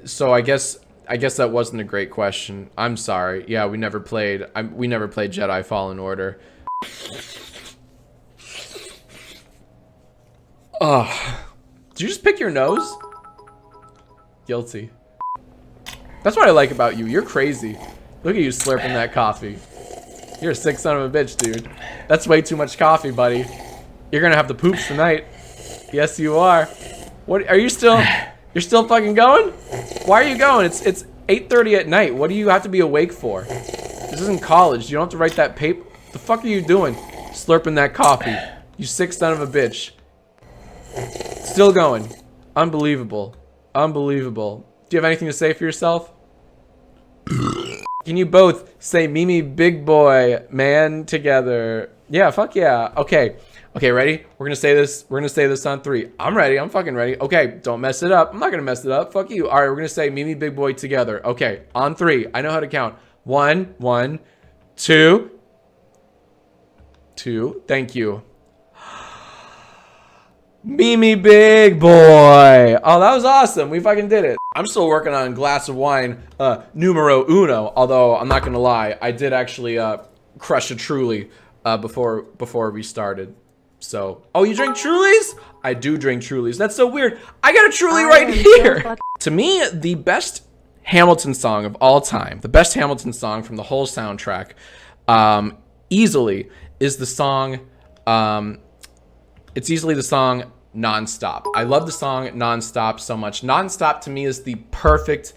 So I guess that wasn't a great question. I'm sorry. Yeah, we never played Jedi Fallen Order. Oh, did you just pick your nose? Guilty. That's what I like about you. You're crazy. Look at you slurping that coffee. You're a sick son of a bitch, dude. That's way too much coffee, buddy. You're gonna have the poops tonight. Yes, you are. What? Are you still? You're still fucking going? Why are you going? It's 8:30 at night. What do you have to be awake for? This isn't college. You don't have to write that paper. The fuck are you doing? Slurping that coffee. You sick son of a bitch. Still going. Unbelievable. Unbelievable. Do you have anything to say for yourself? Can you both say Mimi big boy man together? Yeah, fuck yeah. Okay. Okay, ready? We're gonna say this on 3. I'm ready. I'm fucking ready. Okay, don't mess it up. I'm not gonna mess it up. Fuck you. All right, we're gonna say Mimi big boy together. Okay, on 3. I know how to count. 1, 2. Thank you. Mimi big boy. Oh, that was awesome. We fucking did it. I'm still working on glass of wine numero uno. Although I'm not gonna lie, I did actually crush a Truly before we started. So, oh, you drink Trulies? I do drink Trulies. That's so weird. I got a Truly right here. To me, the best Hamilton song of all time, the best Hamilton song from the whole soundtrack, easily is the song. It's easily the song Nonstop. I love the song Nonstop so much. Nonstop to me is the perfect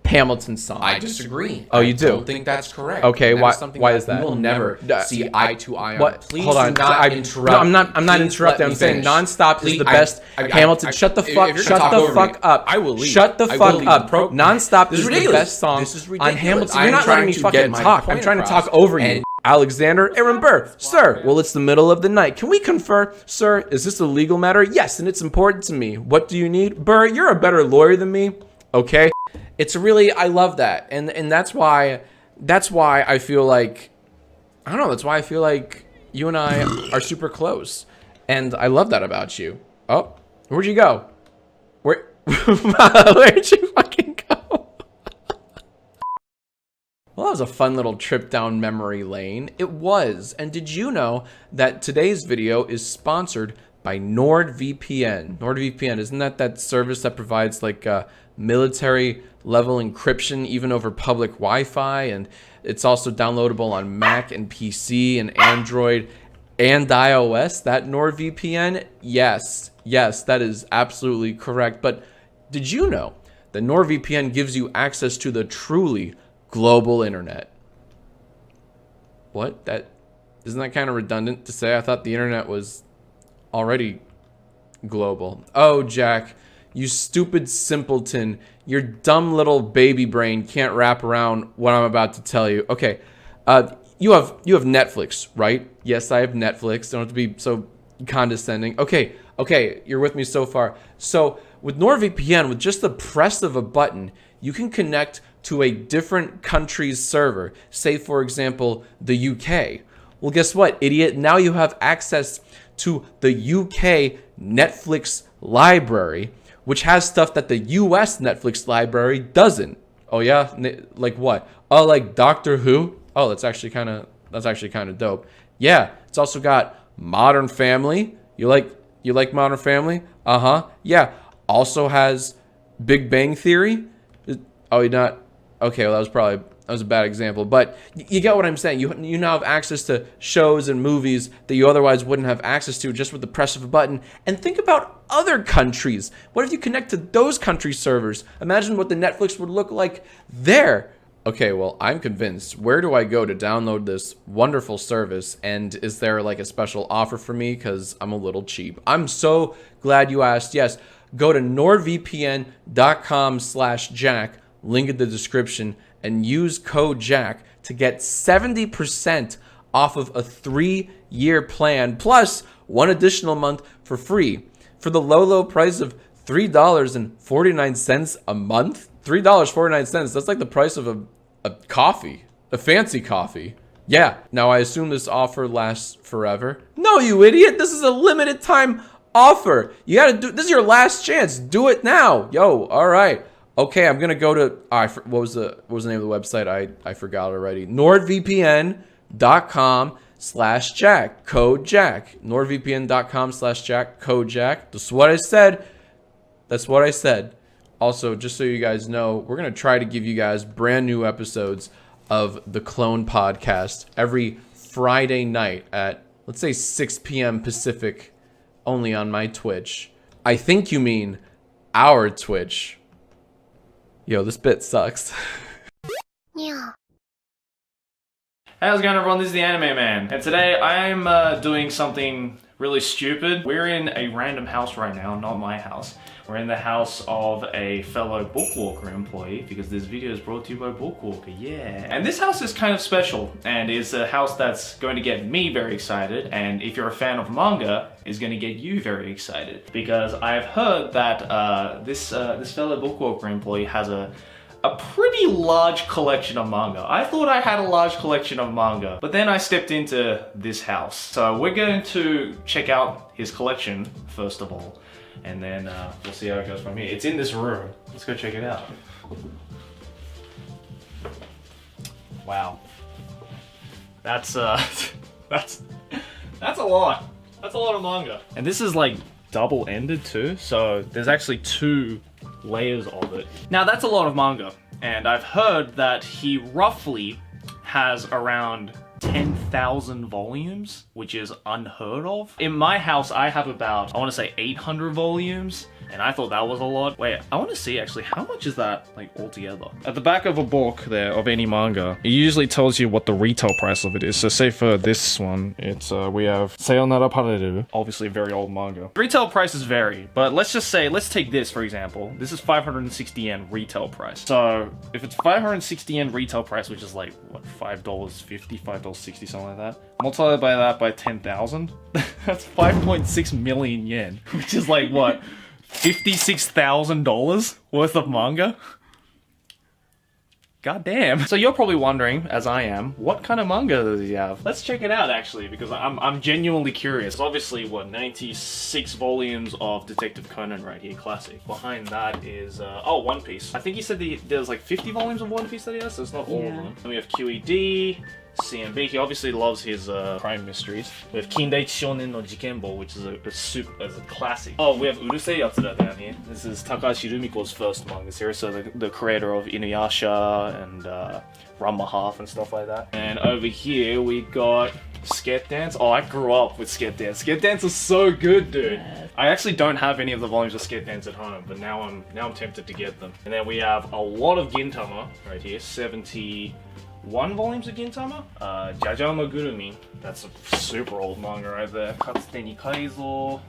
Hamilton song. I disagree. Oh, you do? I don't think that's correct. Okay, That why is is that? We will never see eye to eye on. What? Please Hold on. do not interrupt. No, I'm not Please interrupting. let I'm me saying finish. Nonstop is Please, the best Hamilton. Shut the if fuck. you're gonna Shut talk the over me, fuck up. I will leave. Shut the I will fuck leave. up. Nonstop This is is the ridiculous. best song This is on ridiculous. Hamilton. I You're am not letting trying me to fucking get my talk. I'm point trying to across. talk over you. And- Alexander Aaron Burr. Sir, well, it's the middle of the night. Can we confer? Sir, is this a legal matter? Yes, and it's important to me. What do you need? Burr, you're a better lawyer than me. Okay? It's really, I love that. And that's why I feel like, I don't know, that's why I feel like you and I are super close. And I love that about you. Oh, where'd you go? Where'd you fucking go? Well, that was a fun little trip down memory lane. It was. And did you know that today's video is sponsored by NordVPN? NordVPN, isn't that service that provides like military level encryption even over public Wi-Fi? And it's also downloadable on Mac and PC and Android and iOS, that NordVPN? Yes, that is absolutely correct. But did you know that NordVPN gives you access to the truly global internet? What? Isn't that kind of redundant to say? I thought the internet was already global. Oh, Jack, you stupid simpleton. Your dumb little baby brain can't wrap around what I'm about to tell you. Okay, you have Netflix, right? Yes, I have Netflix. Don't have to be so condescending. Okay, you're with me so far. So with NordVPN, with just the press of a button, you can connect to a different country's server. Say, for example, the UK. Well, guess what, idiot? Now you have access to the UK Netflix library, which has stuff that the US Netflix library doesn't. Oh yeah? Like what? Oh, like Doctor Who? Oh, that's actually kind of dope. Yeah, it's also got Modern Family. You like Modern Family? Uh-huh. Yeah. Also has Big Bang Theory. Oh, you're not? Okay, well, that was a bad example, but you get what I'm saying. You now have access to shows and movies that you otherwise wouldn't have access to just with the press of a button. And think about other countries. What if you connect to those country servers? Imagine what the Netflix would look like there. Okay, well, I'm convinced. Where do I go to download this wonderful service? And is there like a special offer for me? Because I'm a little cheap. I'm so glad you asked. Yes, go to nordvpn.com/Jack, link in the description, and use code Jack to get 70% off of a 3-year plan, plus 1 additional month for free. For the low price of $3.49 a month? $3.49, that's like the price of a coffee, a fancy coffee. Yeah, now I assume this offer lasts forever. No, you idiot, this is a limited time offer. You gotta this is your last chance. Do it now. Yo, all right. Okay, I'm gonna go to, what was the name of the website? I forgot already. nordvpn.com/Jack, code Jack. nordvpn.com/Jack, code Jack. That's what I said. Also, just so you guys know, we're going to try to give you guys brand new episodes of the Clone Podcast every Friday night at, let's say, 6 p.m. Pacific, only on my Twitch. I think you mean our Twitch. Yo, this bit sucks. Yeah. Hey, how's it going, everyone? This is the Anime Man, and today I'm doing something really stupid. We're in a random house right now, not my house. We're in the house of a fellow Bookwalker employee, because this video is brought to you by Bookwalker, yeah. And this house is kind of special, and is a house that's going to get me very excited, and if you're a fan of manga, is going to get you very excited. Because I've heard that this fellow Bookwalker employee has a pretty large collection of manga. I thought I had a large collection of manga, but then I stepped into this house. So we're going to check out his collection, first of all, and then we'll see how it goes from here. It's in this room. Let's go check it out. Wow. That's that's a lot. That's a lot of manga. And this is like double-ended too, so there's actually 2 layers of it. Now that's a lot of manga, and I've heard that he roughly has around 10,000 volumes, which is unheard of. In my house, I have about, I want to say 800 volumes, and I thought that was a lot. Wait, I want to see actually, how much is that like altogether? At the back of a book there, of any manga, it usually tells you what the retail price of it is. So say for this one, it's, we have Sayonara Pareru, obviously very old manga. Retail prices vary, but let's just say, let's take this for example. This is 560 yen retail price. So if it's 560 yen retail price, which is like, what, $5.50, $5.60, something like that. Multiply by that by 10,000. That's 5.6 million yen, which is like, what? $56,000 worth of manga? God damn. So you're probably wondering, as I am, what kind of manga does he have? Let's check it out, actually, because I'm genuinely curious. Obviously, what, 96 volumes of Detective Conan right here, classic. Behind that is, One Piece. I think he said there's like 50 volumes of One Piece that he has, so it's not all of them. Then we have QED, CMB. He obviously loves his crime mysteries. We have Kindaichi Shonen no Jikenbo, which is a classic. Oh, we have Urusei Yatsura down here. This is Takashi Rumiko's first manga series, so the creator of Inuyasha and Ranma Half and stuff like that. And over here we got Sket Dance. Oh, I grew up with Sket Dance. Sket Dance is so good, dude. Yes. I actually don't have any of the volumes of Sket Dance at home, but now I'm tempted to get them. And then we have a lot of Gintama right here, 71 volumes of Gintama. Jajama Gurumi, that's a super old manga right there. Katsute ni Kaizo,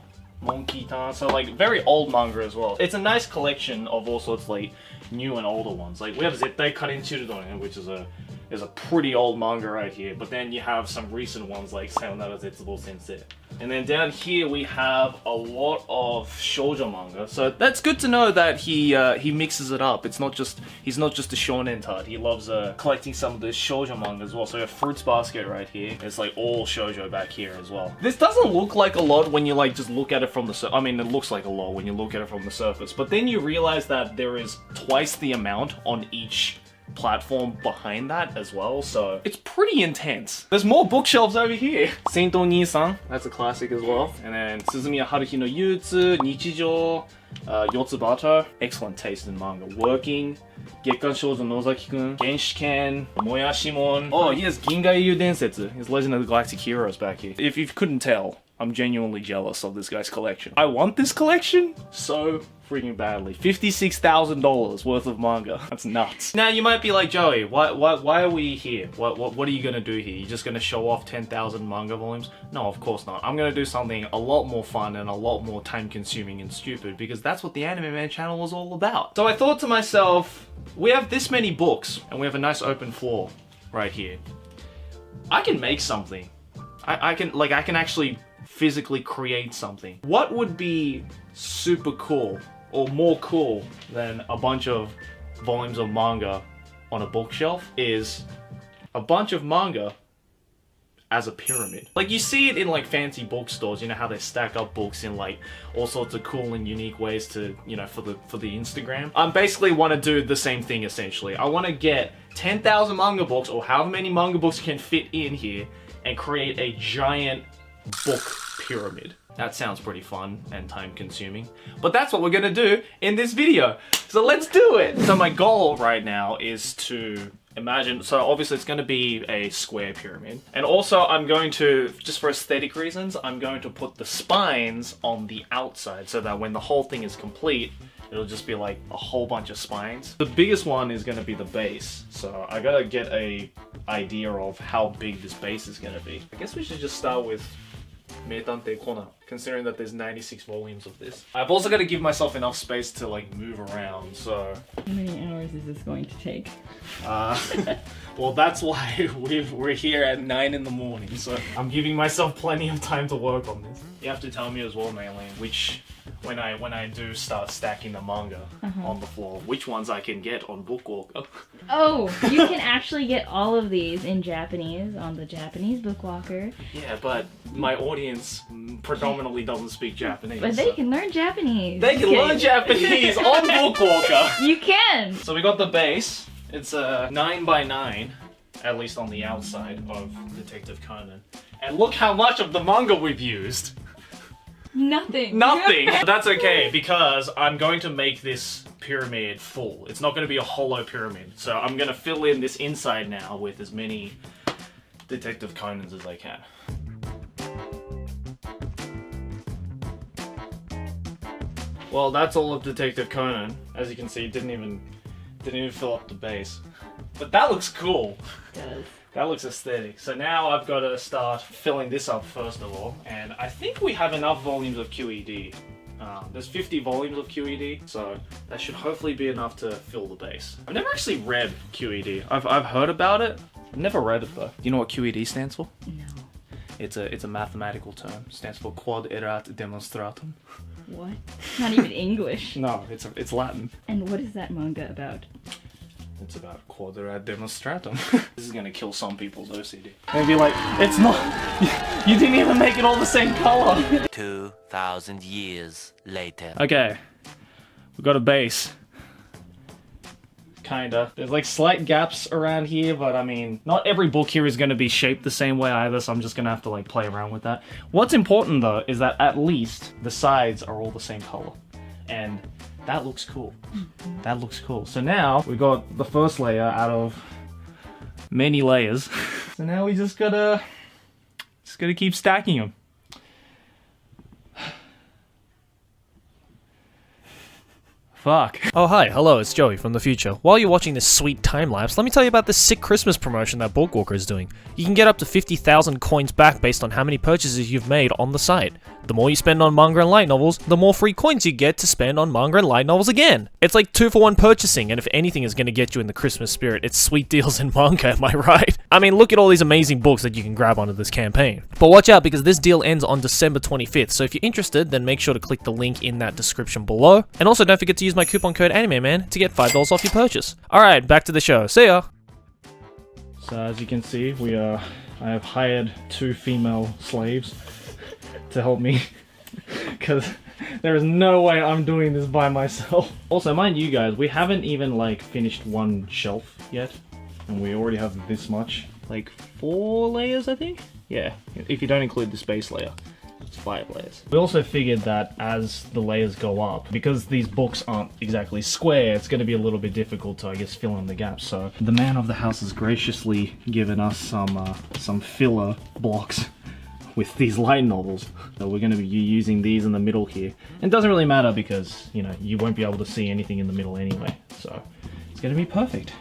Monkey Tan, so like very old manga as well. It's a nice collection of all sorts like new and older ones. Like we have Zettai Karen Children, which is a pretty old manga right here, but then you have some recent ones like Sayonara Zetsubo Sensei. And then down here we have a lot of shoujo manga, so that's good to know that he mixes it up. He's not just a shonen tart. He loves collecting some of the shoujo manga as well. So we have Fruits Basket right here. It's like all shoujo back here as well. This doesn't look like a lot when you like just look at it from the I mean, it looks like a lot when you look at it from the surface, but then you realize that there is twice the amount on each platform behind that as well, so it's pretty intense. There's more bookshelves over here. Saint Oni-san, that's a classic as well. And then Suzumiya Haruhi no Yutsu, Nichijou, Yotsubato, excellent taste in manga. Working, Gekkan Shoujo Nozaki-kun, Genshiken, Moyashimon. Oh, he has Gingai Densetsu, his Legend of the Galactic Heroes back here. If you couldn't tell, I'm genuinely jealous of this guy's collection. I want this collection so freaking badly. $56,000 worth of manga. That's nuts. Now you might be like, Joey, why are we here? What are you gonna do here? You just gonna show off 10,000 manga volumes? No, of course not. I'm gonna do something a lot more fun and a lot more time consuming and stupid, because that's what the Anime Man channel is all about. So I thought to myself, we have this many books and we have a nice open floor right here. I can make something. I can actually physically create something. What would be super cool or more cool than a bunch of volumes of manga on a bookshelf is a bunch of manga as a pyramid. Like you see it in like fancy bookstores, you know how they stack up books in like all sorts of cool and unique ways to, you know, for the Instagram. I basically want to do the same thing essentially. I want to get 10,000 manga books or however many manga books can fit in here and create a giant book pyramid. That sounds pretty fun and time consuming, but that's what we're gonna do in this video. So let's do it. So my goal right now is to imagine, so obviously it's gonna be a square pyramid. And also I'm going to, just for aesthetic reasons, I'm going to put the spines on the outside so that when the whole thing is complete, it'll just be like a whole bunch of spines. The biggest one is gonna be the base. So I gotta get a idea of how big this base is gonna be. I guess we should just start with Meitantei Conan, considering that there's 96 volumes of this. I've also got to give myself enough space to like move around, so... How many hours is this going to take? Well, that's why we're here at 9 in the morning, so I'm giving myself plenty of time to work on this. You have to tell me as well, Maylene, which, when I do start stacking the manga on the floor, which ones I can get on Bookwalker. Oh, you can actually get all of these in Japanese on the Japanese Bookwalker. Yeah, but my audience predominantly doesn't speak Japanese. But they can learn Japanese. They can learn Japanese on Bookwalker. You can! So we got the base. It's a 9x9, at least on the outside of Detective Conan. And look how much of the manga we've used. Nothing. Nothing! That's okay, because I'm going to make this pyramid full. It's not going to be a hollow pyramid. So I'm going to fill in this inside now with as many Detective Conans as I can. Well, that's all of Detective Conan. As you can see, it didn't even fill up the base. But that looks cool. It does. That looks aesthetic. So now I've got to start filling this up first of all. And I think we have enough volumes of QED. There's 50 volumes of QED, so that should hopefully be enough to fill the base. I've never actually read QED. I've heard about it. I've never read it though. Do you know what QED stands for? No. It's a mathematical term. It stands for Quod Erat Demonstratum. What? Not even English. No, it's Latin. And what is that manga about? It's about quadrat demonstratum. This is gonna kill some people's OCD. They'll be like, it's not, you didn't even make it all the same color. 2,000 years later. Okay, we got a base. Kinda. There's like slight gaps around here, but I mean, not every book here is going to be shaped the same way either, so I'm just going to have to like play around with that. What's important though is that at least the sides are all the same color. And that looks cool. That looks cool. So now we got the first layer out of many layers. So now we just gotta keep stacking them. Fuck. Oh hi, hello, it's Joey from the future. While you're watching this sweet time-lapse, let me tell you about this sick Christmas promotion that Bookwalker is doing. You can get up to 50,000 coins back based on how many purchases you've made on the site. The more you spend on manga and light novels, the more free coins you get to spend on manga and light novels again. It's like 2-for-1 purchasing, and if anything is going to get you in the Christmas spirit, it's sweet deals in manga, am I right? I mean, look at all these amazing books that you can grab onto this campaign. But watch out, because this deal ends on December 25th, so if you're interested, then make sure to click the link in that description below. And also don't forget to use my coupon code AnimeMan to get $5 off your purchase. Alright, back to the show. See ya! So as you can see, I have hired 2 female slaves to help me, because there is no way I'm doing this by myself. Also, mind you guys, we haven't even like finished one shelf yet, and we already have this much. Like 4 layers, I think? Yeah, if you don't include the space layer. It's 5 layers. We also figured that as the layers go up, because these books aren't exactly square, it's going to be a little bit difficult to, I guess, fill in the gaps. So the man of the house has graciously given us some filler blocks with these light novels. So we're going to be using these in the middle here. And it doesn't really matter because, you know, you won't be able to see anything in the middle anyway. So it's going to be perfect.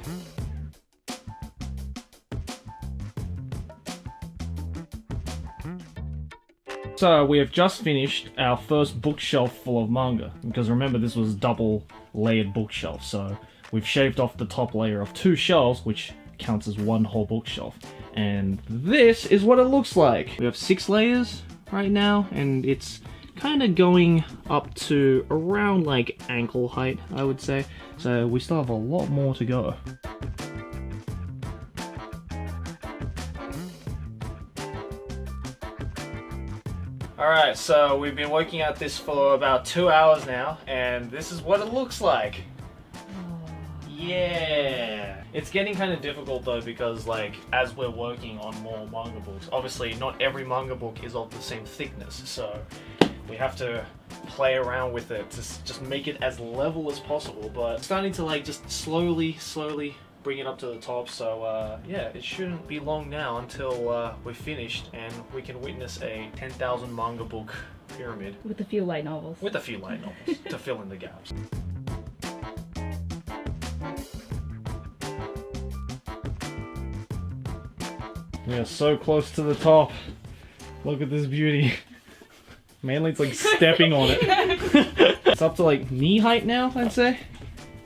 So we have just finished our first bookshelf full of manga, because remember this was double layered bookshelf, so we've shaved off the top layer of 2 shelves, which counts as 1 whole bookshelf. And this is what it looks like. We have 6 layers right now, and it's kind of going up to around like ankle height, I would say. So we still have a lot more to go. Alright, so we've been working at this for about 2 hours now, and this is what it looks like. Yeah! It's getting kind of difficult though, because like, as we're working on more manga books, obviously not every manga book is of the same thickness, so we have to play around with it to just make it as level as possible, but starting to like just slowly bring it up to the top, so yeah, it shouldn't be long now until we're finished and we can witness a 10,000 manga book pyramid. With a few light novels. With a few light novels to fill in the gaps. We are so close to the top. Look at this beauty. Mainly it's like stepping on it. It's up to like knee height now, I'd say.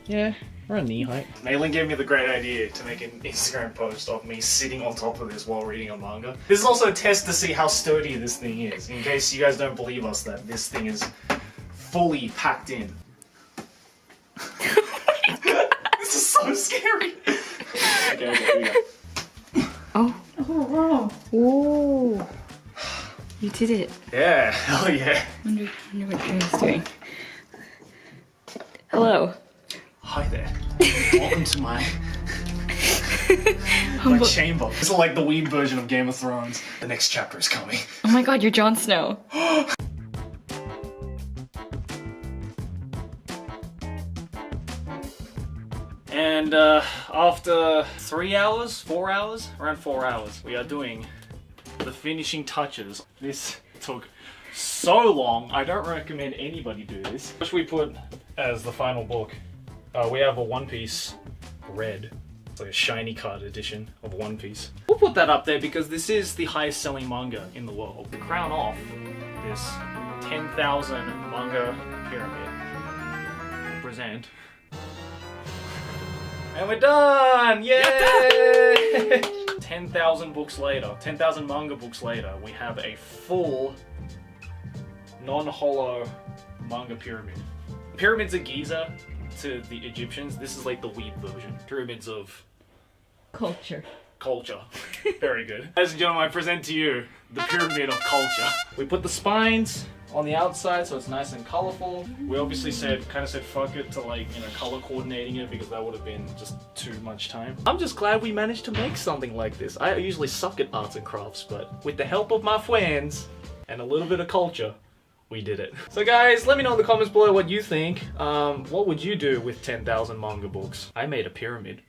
Yeah. Around knee height. Maylin gave me the great idea to make an Instagram post of me sitting on top of this while reading a manga. This is also a test to see how sturdy this thing is, in case you guys don't believe us that this thing is fully packed in. This is so scary! Okay, here we go. Oh. Oh, whoa. You did it. Yeah, hell yeah. Wonder what Dream's doing. Hello. Hi there. Welcome to my chamber. This is like the weeb version of Game of Thrones. The next chapter is coming. Oh my god, you're Jon Snow. And after 3 hours, 4 hours, around 4 hours, we are doing the finishing touches. This took so long. I don't recommend anybody do this. What should we put as the final book? We have a One Piece red. It's like a shiny card edition of One Piece. We'll put that up there because this is the highest selling manga in the world. To crown off this 10,000 manga pyramid, we'll present. And we're done! Yay! 10,000 books later, 10,000 manga books later, we have a full, non-hollow manga pyramid. Pyramids of Giza, to the Egyptians, this is like the weeb version. Pyramids of Culture. culture. Very good. Ladies and gentlemen, I present to you the pyramid of culture. We put the spines on the outside so it's nice and colorful. We obviously kind of said fuck it to like, you know, color coordinating it because that would have been just too much time. I'm just glad we managed to make something like this. I usually suck at arts and crafts, but with the help of my friends and a little bit of culture, we did it. So guys, let me know in the comments below what you think. What would you do with 10,000 manga books? I made a pyramid.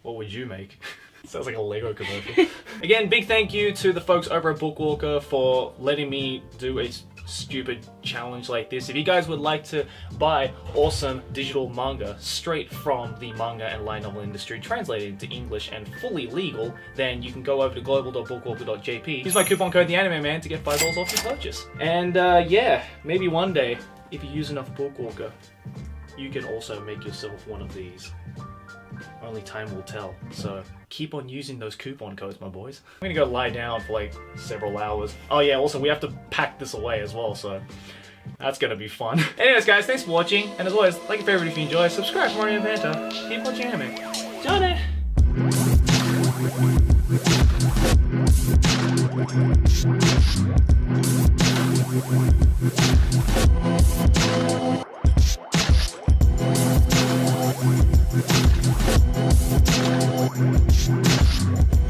What would you make? Sounds like a Lego commercial. Again, big thank you to the folks over at Bookwalker for letting me do a stupid challenge like this. If you guys would like to buy awesome digital manga straight from the manga and light novel industry, translated into English and fully legal, then you can go over to global.bookwalker.jp. Use my coupon code TheAnimeMan to get $5 off your purchase. And yeah, maybe one day, if you use enough Bookwalker, you can also make yourself one of these. Only time will tell, so keep on using those coupon codes, my boys. I'm gonna go lie down for like several hours. Oh yeah, also we have to pack this away as well, so that's gonna be fun. Anyways guys, thanks for watching, and as always, like and favorite if you enjoy, subscribe for more anime banter, keep watching anime. Johnny! We'll be right back.